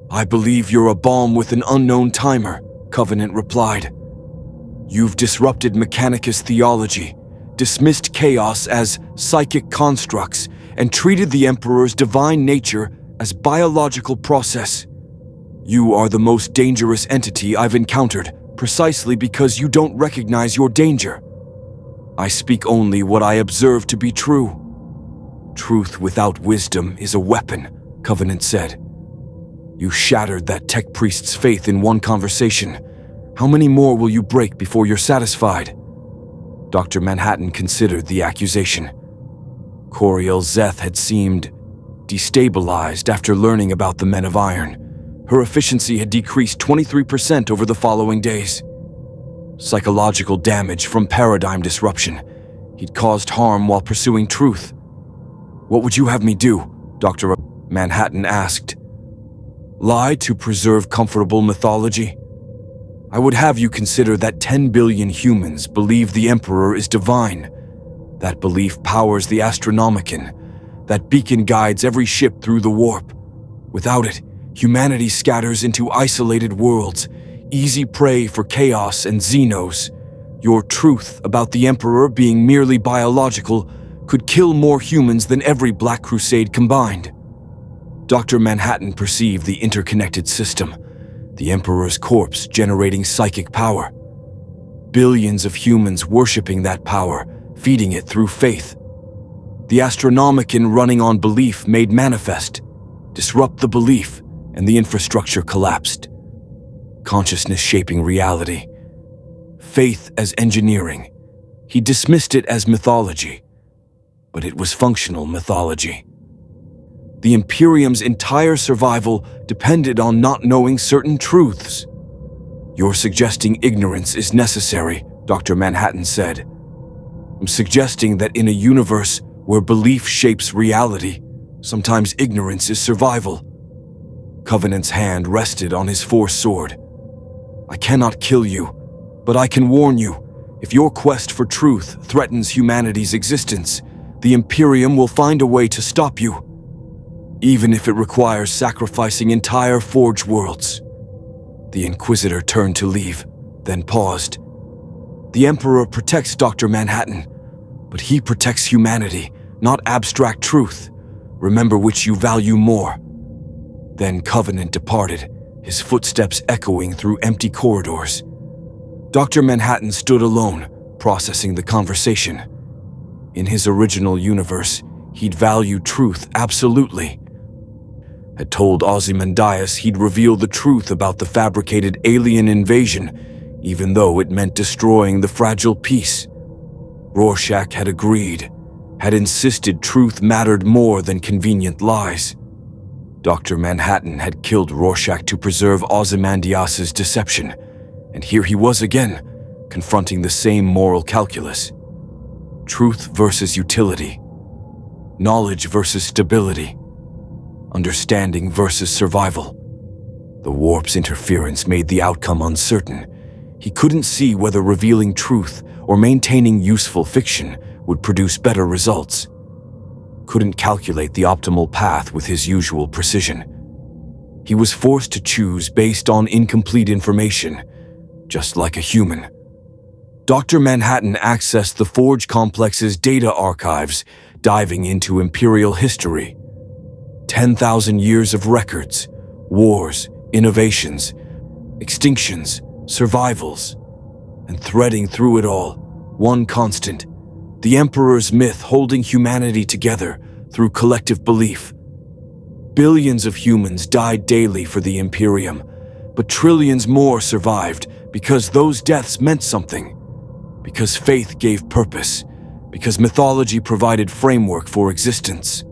"I believe you're a bomb with an unknown timer," Covenant replied. "You've disrupted Mechanicus theology, dismissed chaos as psychic constructs, and treated the Emperor's divine nature as biological process. You are the most dangerous entity I've encountered, precisely because you don't recognize your danger. I speak only what I observe to be true." "Truth without wisdom is a weapon," Covenant said. "You shattered that tech priest's faith in one conversation. How many more will you break before you're satisfied?" Dr. Manhattan considered the accusation. Coriel Zeth had seemed destabilized after learning about the Men of Iron. Her efficiency had decreased 23% over the following days. Psychological damage from paradigm disruption. He'd caused harm while pursuing truth. "What would you have me do?" Dr. Manhattan asked. "Lie to preserve comfortable mythology? I would have you consider that 10 billion humans believe the Emperor is divine. That belief powers the Astronomicon. That beacon guides every ship through the warp. Without it, humanity scatters into isolated worlds, easy prey for chaos and Xenos. Your truth about the Emperor being merely biological could kill more humans than every Black Crusade combined." Dr. Manhattan perceived the interconnected system, the Emperor's corpse generating psychic power. Billions of humans worshipping that power, feeding it through faith. The Astronomicon running on belief made manifest. Disrupt the belief, and the infrastructure collapsed. Consciousness shaping reality. Faith as engineering. He dismissed it as mythology. but it was functional mythology. The Imperium's entire survival depended on not knowing certain truths. "You're suggesting ignorance is necessary," Dr. Manhattan said. "I'm suggesting that in a universe where belief shapes reality, sometimes ignorance is survival." Covenant's hand rested on his force sword. "I cannot kill you, but I can warn you. If your quest for truth threatens humanity's existence, the Imperium will find a way to stop you, even if it requires sacrificing entire Forge worlds." The Inquisitor turned to leave, then paused. "The Emperor protects Dr. Manhattan, but he protects humanity, not abstract truth. Remember which you value more." Then Covenant departed, his footsteps echoing through empty corridors. Dr. Manhattan stood alone, processing the conversation. In his original universe, he'd valued truth absolutely. Had told Ozymandias he'd reveal the truth about the fabricated alien invasion, even though it meant destroying the fragile peace. Rorschach had agreed, had insisted truth mattered more than convenient lies. Dr. Manhattan had killed Rorschach to preserve Ozymandias' deception, and here he was again, confronting the same moral calculus. Truth versus utility. Knowledge versus stability. Understanding versus survival. The warp's interference made the outcome uncertain. He couldn't see whether revealing truth or maintaining useful fiction would produce better results. Couldn't calculate the optimal path with his usual precision. He was forced to choose based on incomplete information, just like a human. Dr. Manhattan accessed the Forge Complex's data archives, diving into Imperial history. 10,000 years of records, wars, innovations, extinctions, survivals, and threading through it all, one constant: the Emperor's myth holding humanity together through collective belief. Billions of humans died daily for the Imperium, but trillions more survived because those deaths meant something. Because faith gave purpose. Because mythology provided framework for existence.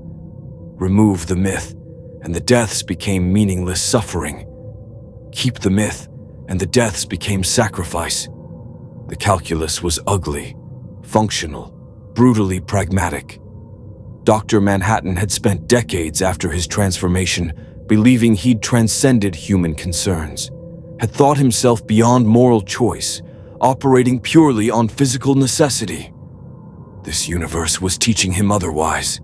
Remove the myth, and the deaths became meaningless suffering. Keep the myth, and the deaths became sacrifice. The calculus was ugly, functional, brutally pragmatic. Dr. Manhattan had spent decades after his transformation believing he'd transcended human concerns, had thought himself beyond moral choice, operating purely on physical necessity. This universe was teaching him otherwise.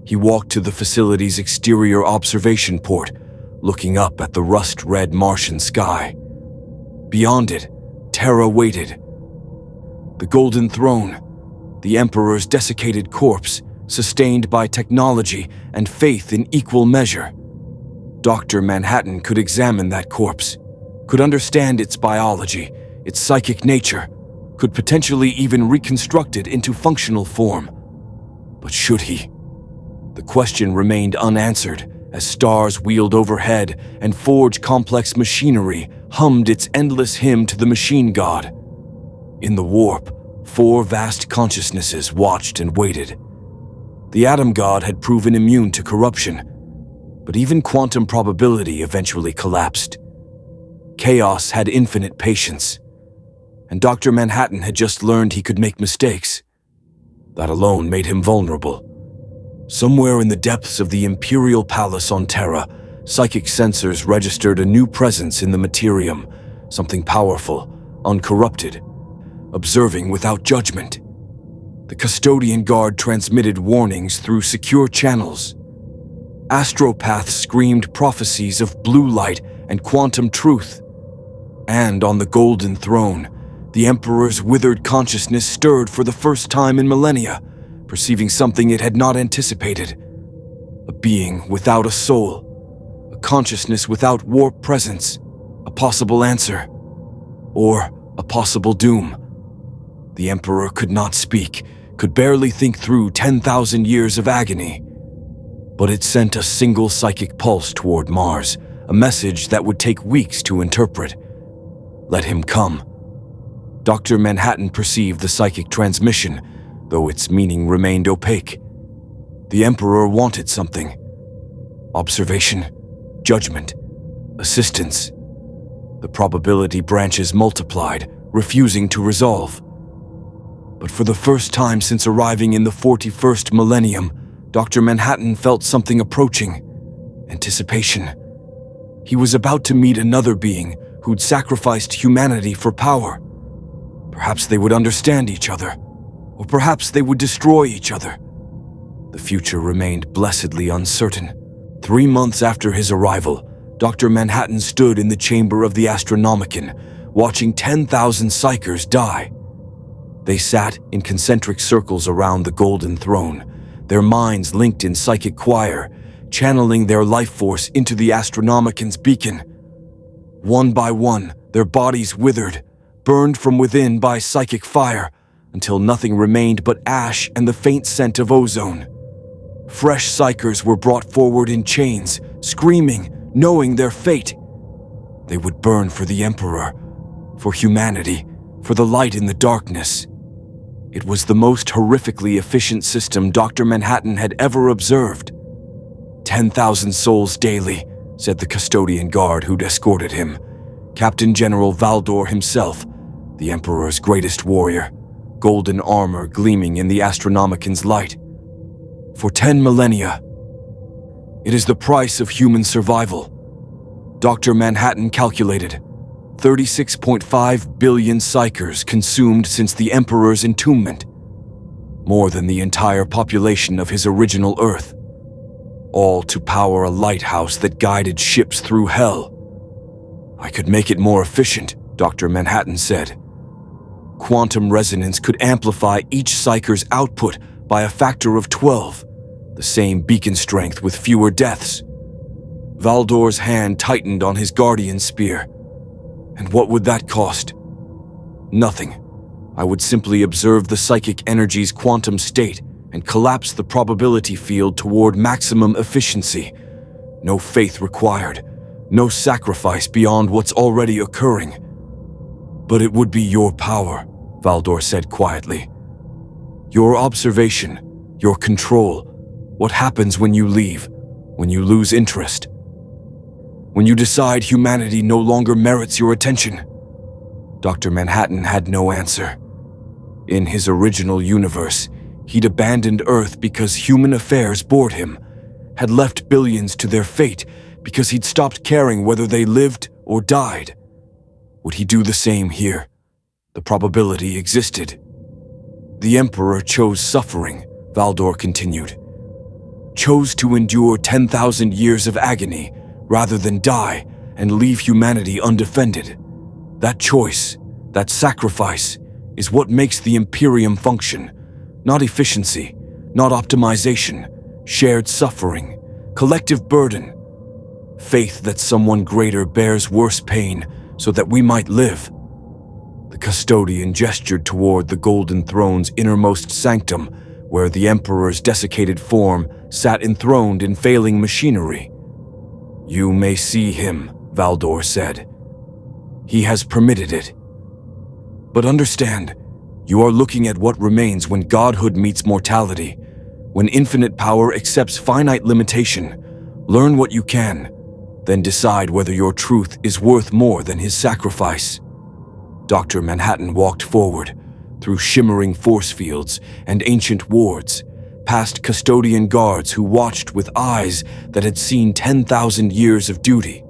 He walked to the facility's exterior observation port, looking up at the rust-red Martian sky. Beyond it, Terra waited. The Golden Throne, the Emperor's desiccated corpse, sustained by technology and faith in equal measure. Dr. Manhattan could examine that corpse, could understand its biology, its psychic nature, could potentially even reconstruct it into functional form. But should he? The question remained unanswered as stars wheeled overhead and Forge Complex machinery hummed its endless hymn to the machine god. In the warp, 4 vast consciousnesses watched and waited. The Atom God had proven immune to corruption, but even quantum probability eventually collapsed. Chaos had infinite patience, and Dr. Manhattan had just learned he could make mistakes. That alone made him vulnerable. Somewhere in the depths of the Imperial Palace on Terra, psychic sensors registered a new presence in the Materium, something powerful, uncorrupted, observing without judgment. The custodian guard transmitted warnings through secure channels. Astropaths screamed prophecies of blue light and quantum truth. And on the Golden Throne, the Emperor's withered consciousness stirred for the first time in millennia, perceiving something it had not anticipated. A being without a soul, a consciousness without warp presence, a possible answer, or a possible doom. The Emperor could not speak, could barely think through 10,000 years of agony. But it sent a single psychic pulse toward Mars, a message that would take weeks to interpret. Let him come. Dr. Manhattan perceived the psychic transmission, though its meaning remained opaque. The Emperor wanted something. Observation, judgment, assistance. The probability branches multiplied, refusing to resolve. But for the first time since arriving in the 41st millennium, Dr. Manhattan felt something approaching. Anticipation. He was about to meet another being who'd sacrificed humanity for power. Perhaps they would understand each other, or perhaps they would destroy each other. The future remained blessedly uncertain. 3 months after his arrival, Dr. Manhattan stood in the chamber of the Astronomicon, watching 10,000 psychers die. They sat in concentric circles around the golden throne, their minds linked in psychic choir, channeling their life force into the Astronomicon's beacon. One by one, their bodies withered, burned from within by psychic fire, until nothing remained but ash and the faint scent of ozone. Fresh psychers were brought forward in chains, screaming, knowing their fate. They would burn for the Emperor, for humanity, for the light in the darkness. It was the most horrifically efficient system Dr. Manhattan had ever observed. 10,000 souls daily, said the custodian guard who'd escorted him. Captain General Valdor himself, the Emperor's greatest warrior, golden armor gleaming in the Astronomicon's light. For 10 millennia. It is the price of human survival. Dr. Manhattan calculated 36.5 billion psychers consumed since the Emperor's entombment. More than the entire population of his original Earth. All to power a lighthouse that guided ships through hell. I could make it more efficient, Dr. Manhattan said. Quantum resonance could amplify each psycher's output by a factor of 12, the same beacon strength with fewer deaths. Valdor's hand tightened on his guardian spear. And what would that cost? Nothing. I would simply observe the psychic energy's quantum state and collapse the probability field toward maximum efficiency. No faith required, no sacrifice beyond what's already occurring. But it would be your power, Valdor said quietly. Your observation, your control, what happens when you leave, when you lose interest. When you decide humanity no longer merits your attention. Dr. Manhattan had no answer. In his original universe, he'd abandoned Earth because human affairs bored him, had left billions to their fate because he'd stopped caring whether they lived or died. Would he do the same here? The probability existed. The Emperor chose suffering, Valdor continued. Chose to endure 10,000 years of agony rather than die and leave humanity undefended. That choice, that sacrifice, is what makes the Imperium function. Not efficiency, not optimization, shared suffering, collective burden. Faith that someone greater bears worse pain so that we might live. The custodian gestured toward the golden throne's innermost sanctum, where the Emperor's desiccated form sat enthroned in failing machinery. You may see him, Valdor said. He has permitted it. But understand, you are looking at what remains when godhood meets mortality, when infinite power accepts finite limitation. Learn what you can, then decide whether your truth is worth more than his sacrifice. Dr. Manhattan walked forward, through shimmering force fields and ancient wards, past custodian guards who watched with eyes that had seen 10,000 years of duty.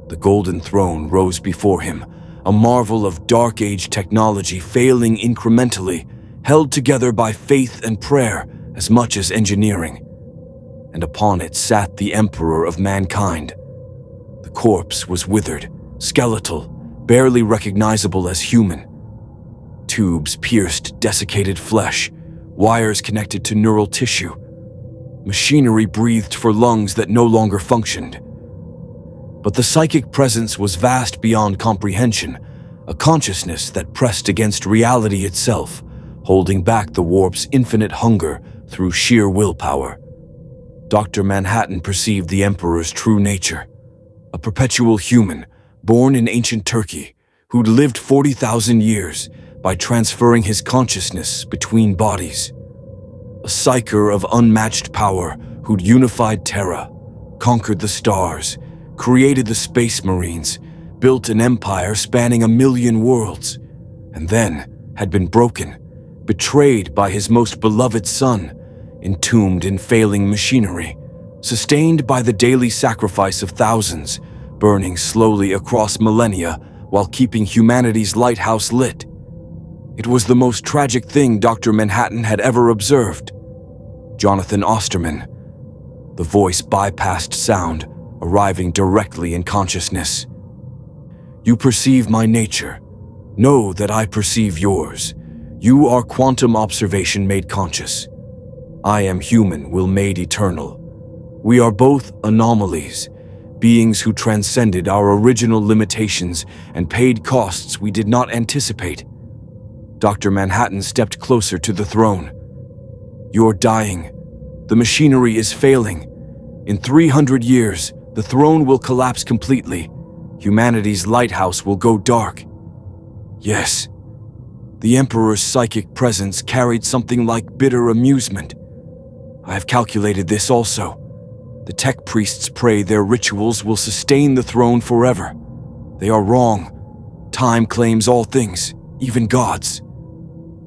The golden throne rose before him, a marvel of Dark Age technology failing incrementally, held together by faith and prayer as much as engineering. And upon it sat the Emperor of mankind. The corpse was withered, skeletal, barely recognizable as human. Tubes pierced desiccated flesh, wires connected to neural tissue. Machinery breathed for lungs that no longer functioned. But the psychic presence was vast beyond comprehension, a consciousness that pressed against reality itself, holding back the warp's infinite hunger through sheer willpower. Dr. Manhattan perceived the Emperor's true nature, a perpetual human, born in ancient Turkey, who'd lived 40,000 years, by transferring his consciousness between bodies. A psyker of unmatched power who'd unified Terra, conquered the stars, created the Space Marines, built an empire spanning 1,000,000 worlds, and then had been broken, betrayed by his most beloved son, entombed in failing machinery, sustained by the daily sacrifice of thousands, burning slowly across millennia while keeping humanity's lighthouse lit. It was the most tragic thing Dr. Manhattan had ever observed. Jonathan Osterman. The voice bypassed sound, arriving directly in consciousness. You perceive my nature. Know that I perceive yours. You are quantum observation made conscious. I am human, will made eternal. We are both anomalies, beings who transcended our original limitations and paid costs we did not anticipate. Dr. Manhattan stepped closer to the throne. You're dying. The machinery is failing. In 300 years, the throne will collapse completely. Humanity's lighthouse will go dark. Yes. The Emperor's psychic presence carried something like bitter amusement. I have calculated this also. The tech priests pray their rituals will sustain the throne forever. They are wrong. Time claims all things, even gods.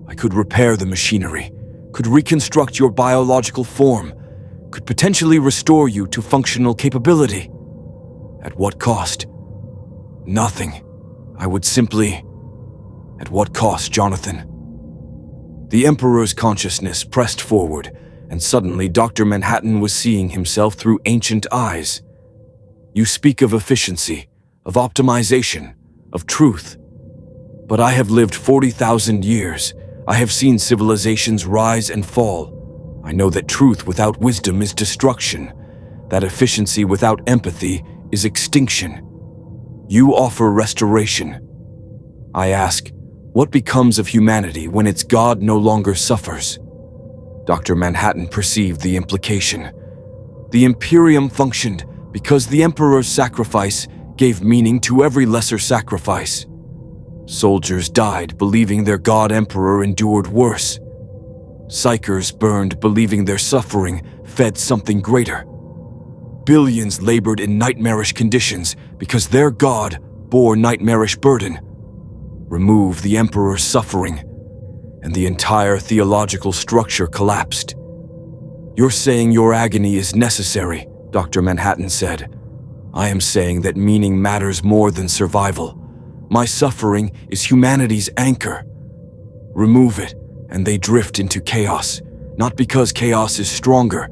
I could repair the machinery, could reconstruct your biological form, could potentially restore you to functional capability. At what cost? Nothing. I would simply... At what cost, Jonathan? The Emperor's consciousness pressed forward, and suddenly Dr. Manhattan was seeing himself through ancient eyes. You speak of efficiency, of optimization, of truth. But I have lived 40,000 years. I have seen civilizations rise and fall. I know that truth without wisdom is destruction, that efficiency without empathy is extinction. You offer restoration. I ask, what becomes of humanity when its God no longer suffers? Dr. Manhattan perceived the implication. The Imperium functioned because the Emperor's sacrifice gave meaning to every lesser sacrifice. Soldiers died believing their God Emperor endured worse. Psychers burned believing their suffering fed something greater. Billions labored in nightmarish conditions because their God bore nightmarish burden. Remove the Emperor's suffering, and the entire theological structure collapsed. You're saying your agony is necessary, Dr. Manhattan said. I am saying that meaning matters more than survival. My suffering is humanity's anchor. Remove it, and they drift into chaos, not because chaos is stronger,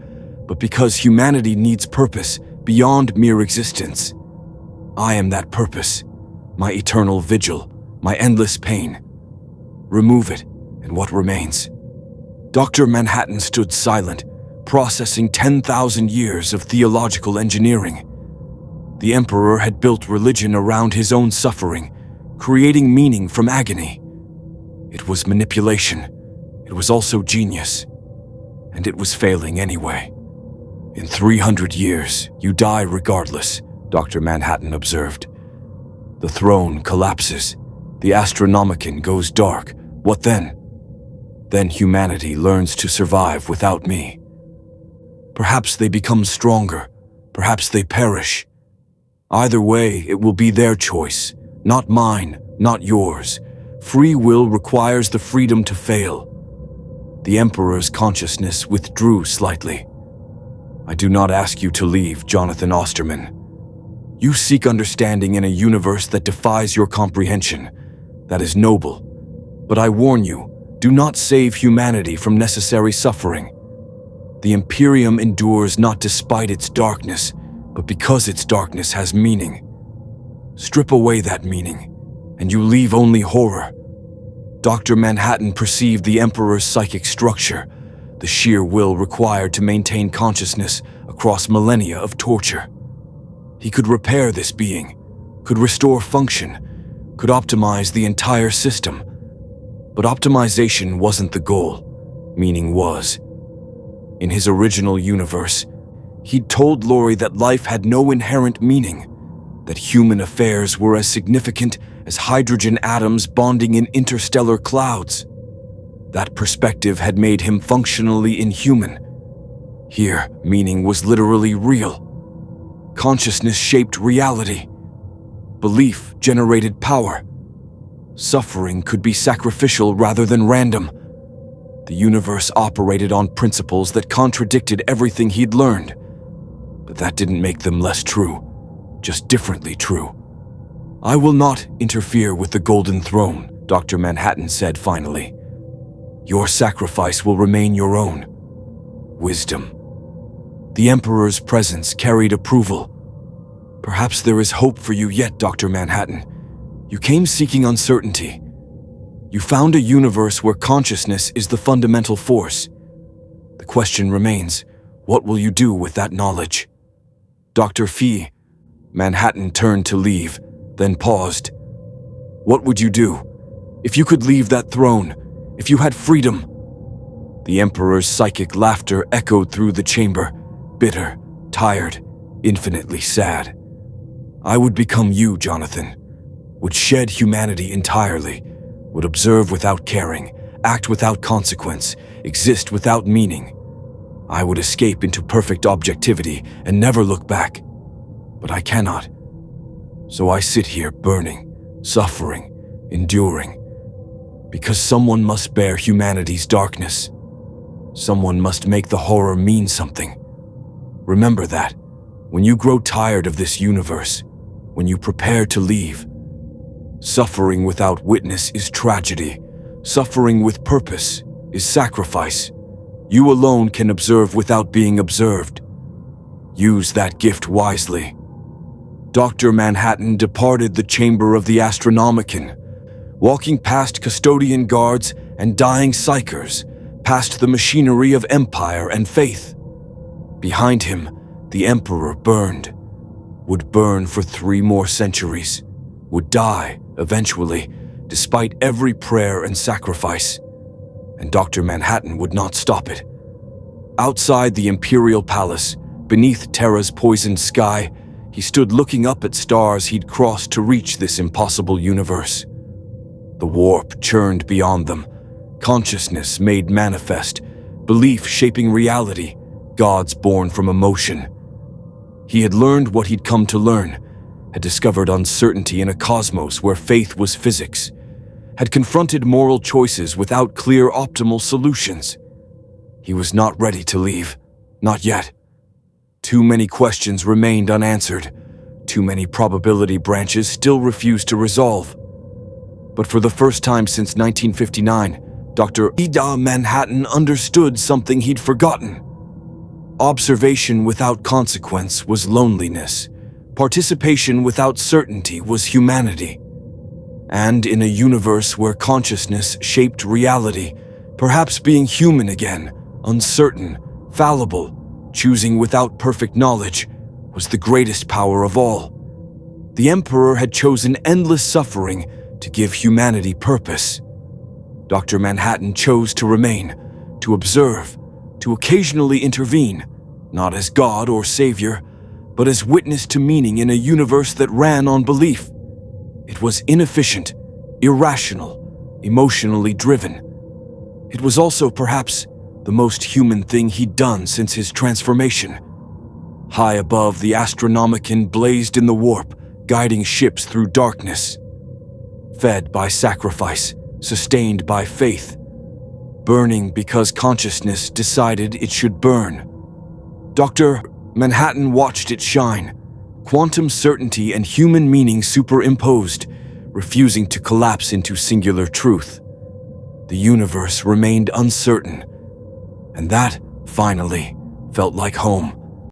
but because humanity needs purpose beyond mere existence. I am that purpose, my eternal vigil, my endless pain. Remove it, and what remains? Dr. Manhattan stood silent, processing 10,000 years of theological engineering. The Emperor had built religion around his own suffering, creating meaning from agony. It was manipulation. It was also genius. And it was failing anyway. In 300 years, you die regardless, Dr. Manhattan observed. The throne collapses. The Astronomicon goes dark. What then? Then humanity learns to survive without me. Perhaps they become stronger. Perhaps they perish. Either way, it will be their choice, not mine, not yours. Free will requires the freedom to fail. The Emperor's consciousness withdrew slightly. I do not ask you to leave, Jonathan Osterman. You seek understanding in a universe that defies your comprehension. That is noble. But I warn you, do not save humanity from necessary suffering. The Imperium endures not despite its darkness, but because its darkness has meaning. Strip away that meaning, and you leave only horror. Dr. Manhattan perceived the Emperor's psychic structure, the sheer will required to maintain consciousness across millennia of torture. He could repair this being, could restore function, could optimize the entire system. But optimization wasn't the goal, meaning was. In his original universe, he'd told Lori that life had no inherent meaning, that human affairs were as significant as hydrogen atoms bonding in interstellar clouds. That perspective had made him functionally inhuman. Here, meaning was literally real. Consciousness shaped reality. Belief generated power. Suffering could be sacrificial rather than random. The universe operated on principles that contradicted everything he'd learned. But that didn't make them less true, just differently true. "I will not interfere with the Golden Throne," Dr. Manhattan said finally. "Your sacrifice will remain your own. Wisdom." The Emperor's presence carried approval. "Perhaps there is hope for you yet, Dr. Manhattan. You came seeking uncertainty. You found a universe where consciousness is the fundamental force. The question remains, what will you do with that knowledge?" "Dr. Fee," Manhattan turned to leave, then paused. "What would you do? If you could leave that throne, if you had freedom?" The Emperor's psychic laughter echoed through the chamber, bitter, tired, infinitely sad. "I would become you, Jonathan. Would shed humanity entirely, would observe without caring, act without consequence, exist without meaning. I would escape into perfect objectivity and never look back. But I cannot. So I sit here burning, suffering, enduring. Because someone must bear humanity's darkness. Someone must make the horror mean something. Remember that, when you grow tired of this universe, when you prepare to leave. Suffering without witness is tragedy. Suffering with purpose is sacrifice. You alone can observe without being observed. Use that gift wisely." Dr. Manhattan departed the chamber of the Astronomicon, walking past custodian guards and dying psychers, past the machinery of empire and faith. Behind him, the Emperor burned, would burn for 3 more centuries, would die, eventually, despite every prayer and sacrifice. And Dr. Manhattan would not stop it. Outside the Imperial Palace, beneath Terra's poisoned sky, he stood looking up at stars he'd crossed to reach this impossible universe. The warp churned beyond them, consciousness made manifest, belief shaping reality, gods born from emotion. He had learned what he'd come to learn, had discovered uncertainty in a cosmos where faith was physics, had confronted moral choices without clear optimal solutions. He was not ready to leave, not yet. Too many questions remained unanswered. Too many probability branches still refused to resolve. But for the first time since 1959, Dr. Ida Manhattan understood something he'd forgotten. Observation without consequence was loneliness. Participation without certainty was humanity. And in a universe where consciousness shaped reality, perhaps being human again, uncertain, fallible, choosing without perfect knowledge, was the greatest power of all. The Emperor had chosen endless suffering to give humanity purpose. Dr. Manhattan chose to remain, to observe, to occasionally intervene, not as God or Savior, but as witness to meaning in a universe that ran on belief. It was inefficient, irrational, emotionally driven. It was also perhaps the most human thing he'd done since his transformation. High above, the Astronomicon blazed in the warp, guiding ships through darkness. Fed by sacrifice, sustained by faith. Burning because consciousness decided it should burn. Dr. Manhattan watched it shine, quantum certainty and human meaning superimposed, refusing to collapse into singular truth. The universe remained uncertain, and that, finally, felt like home.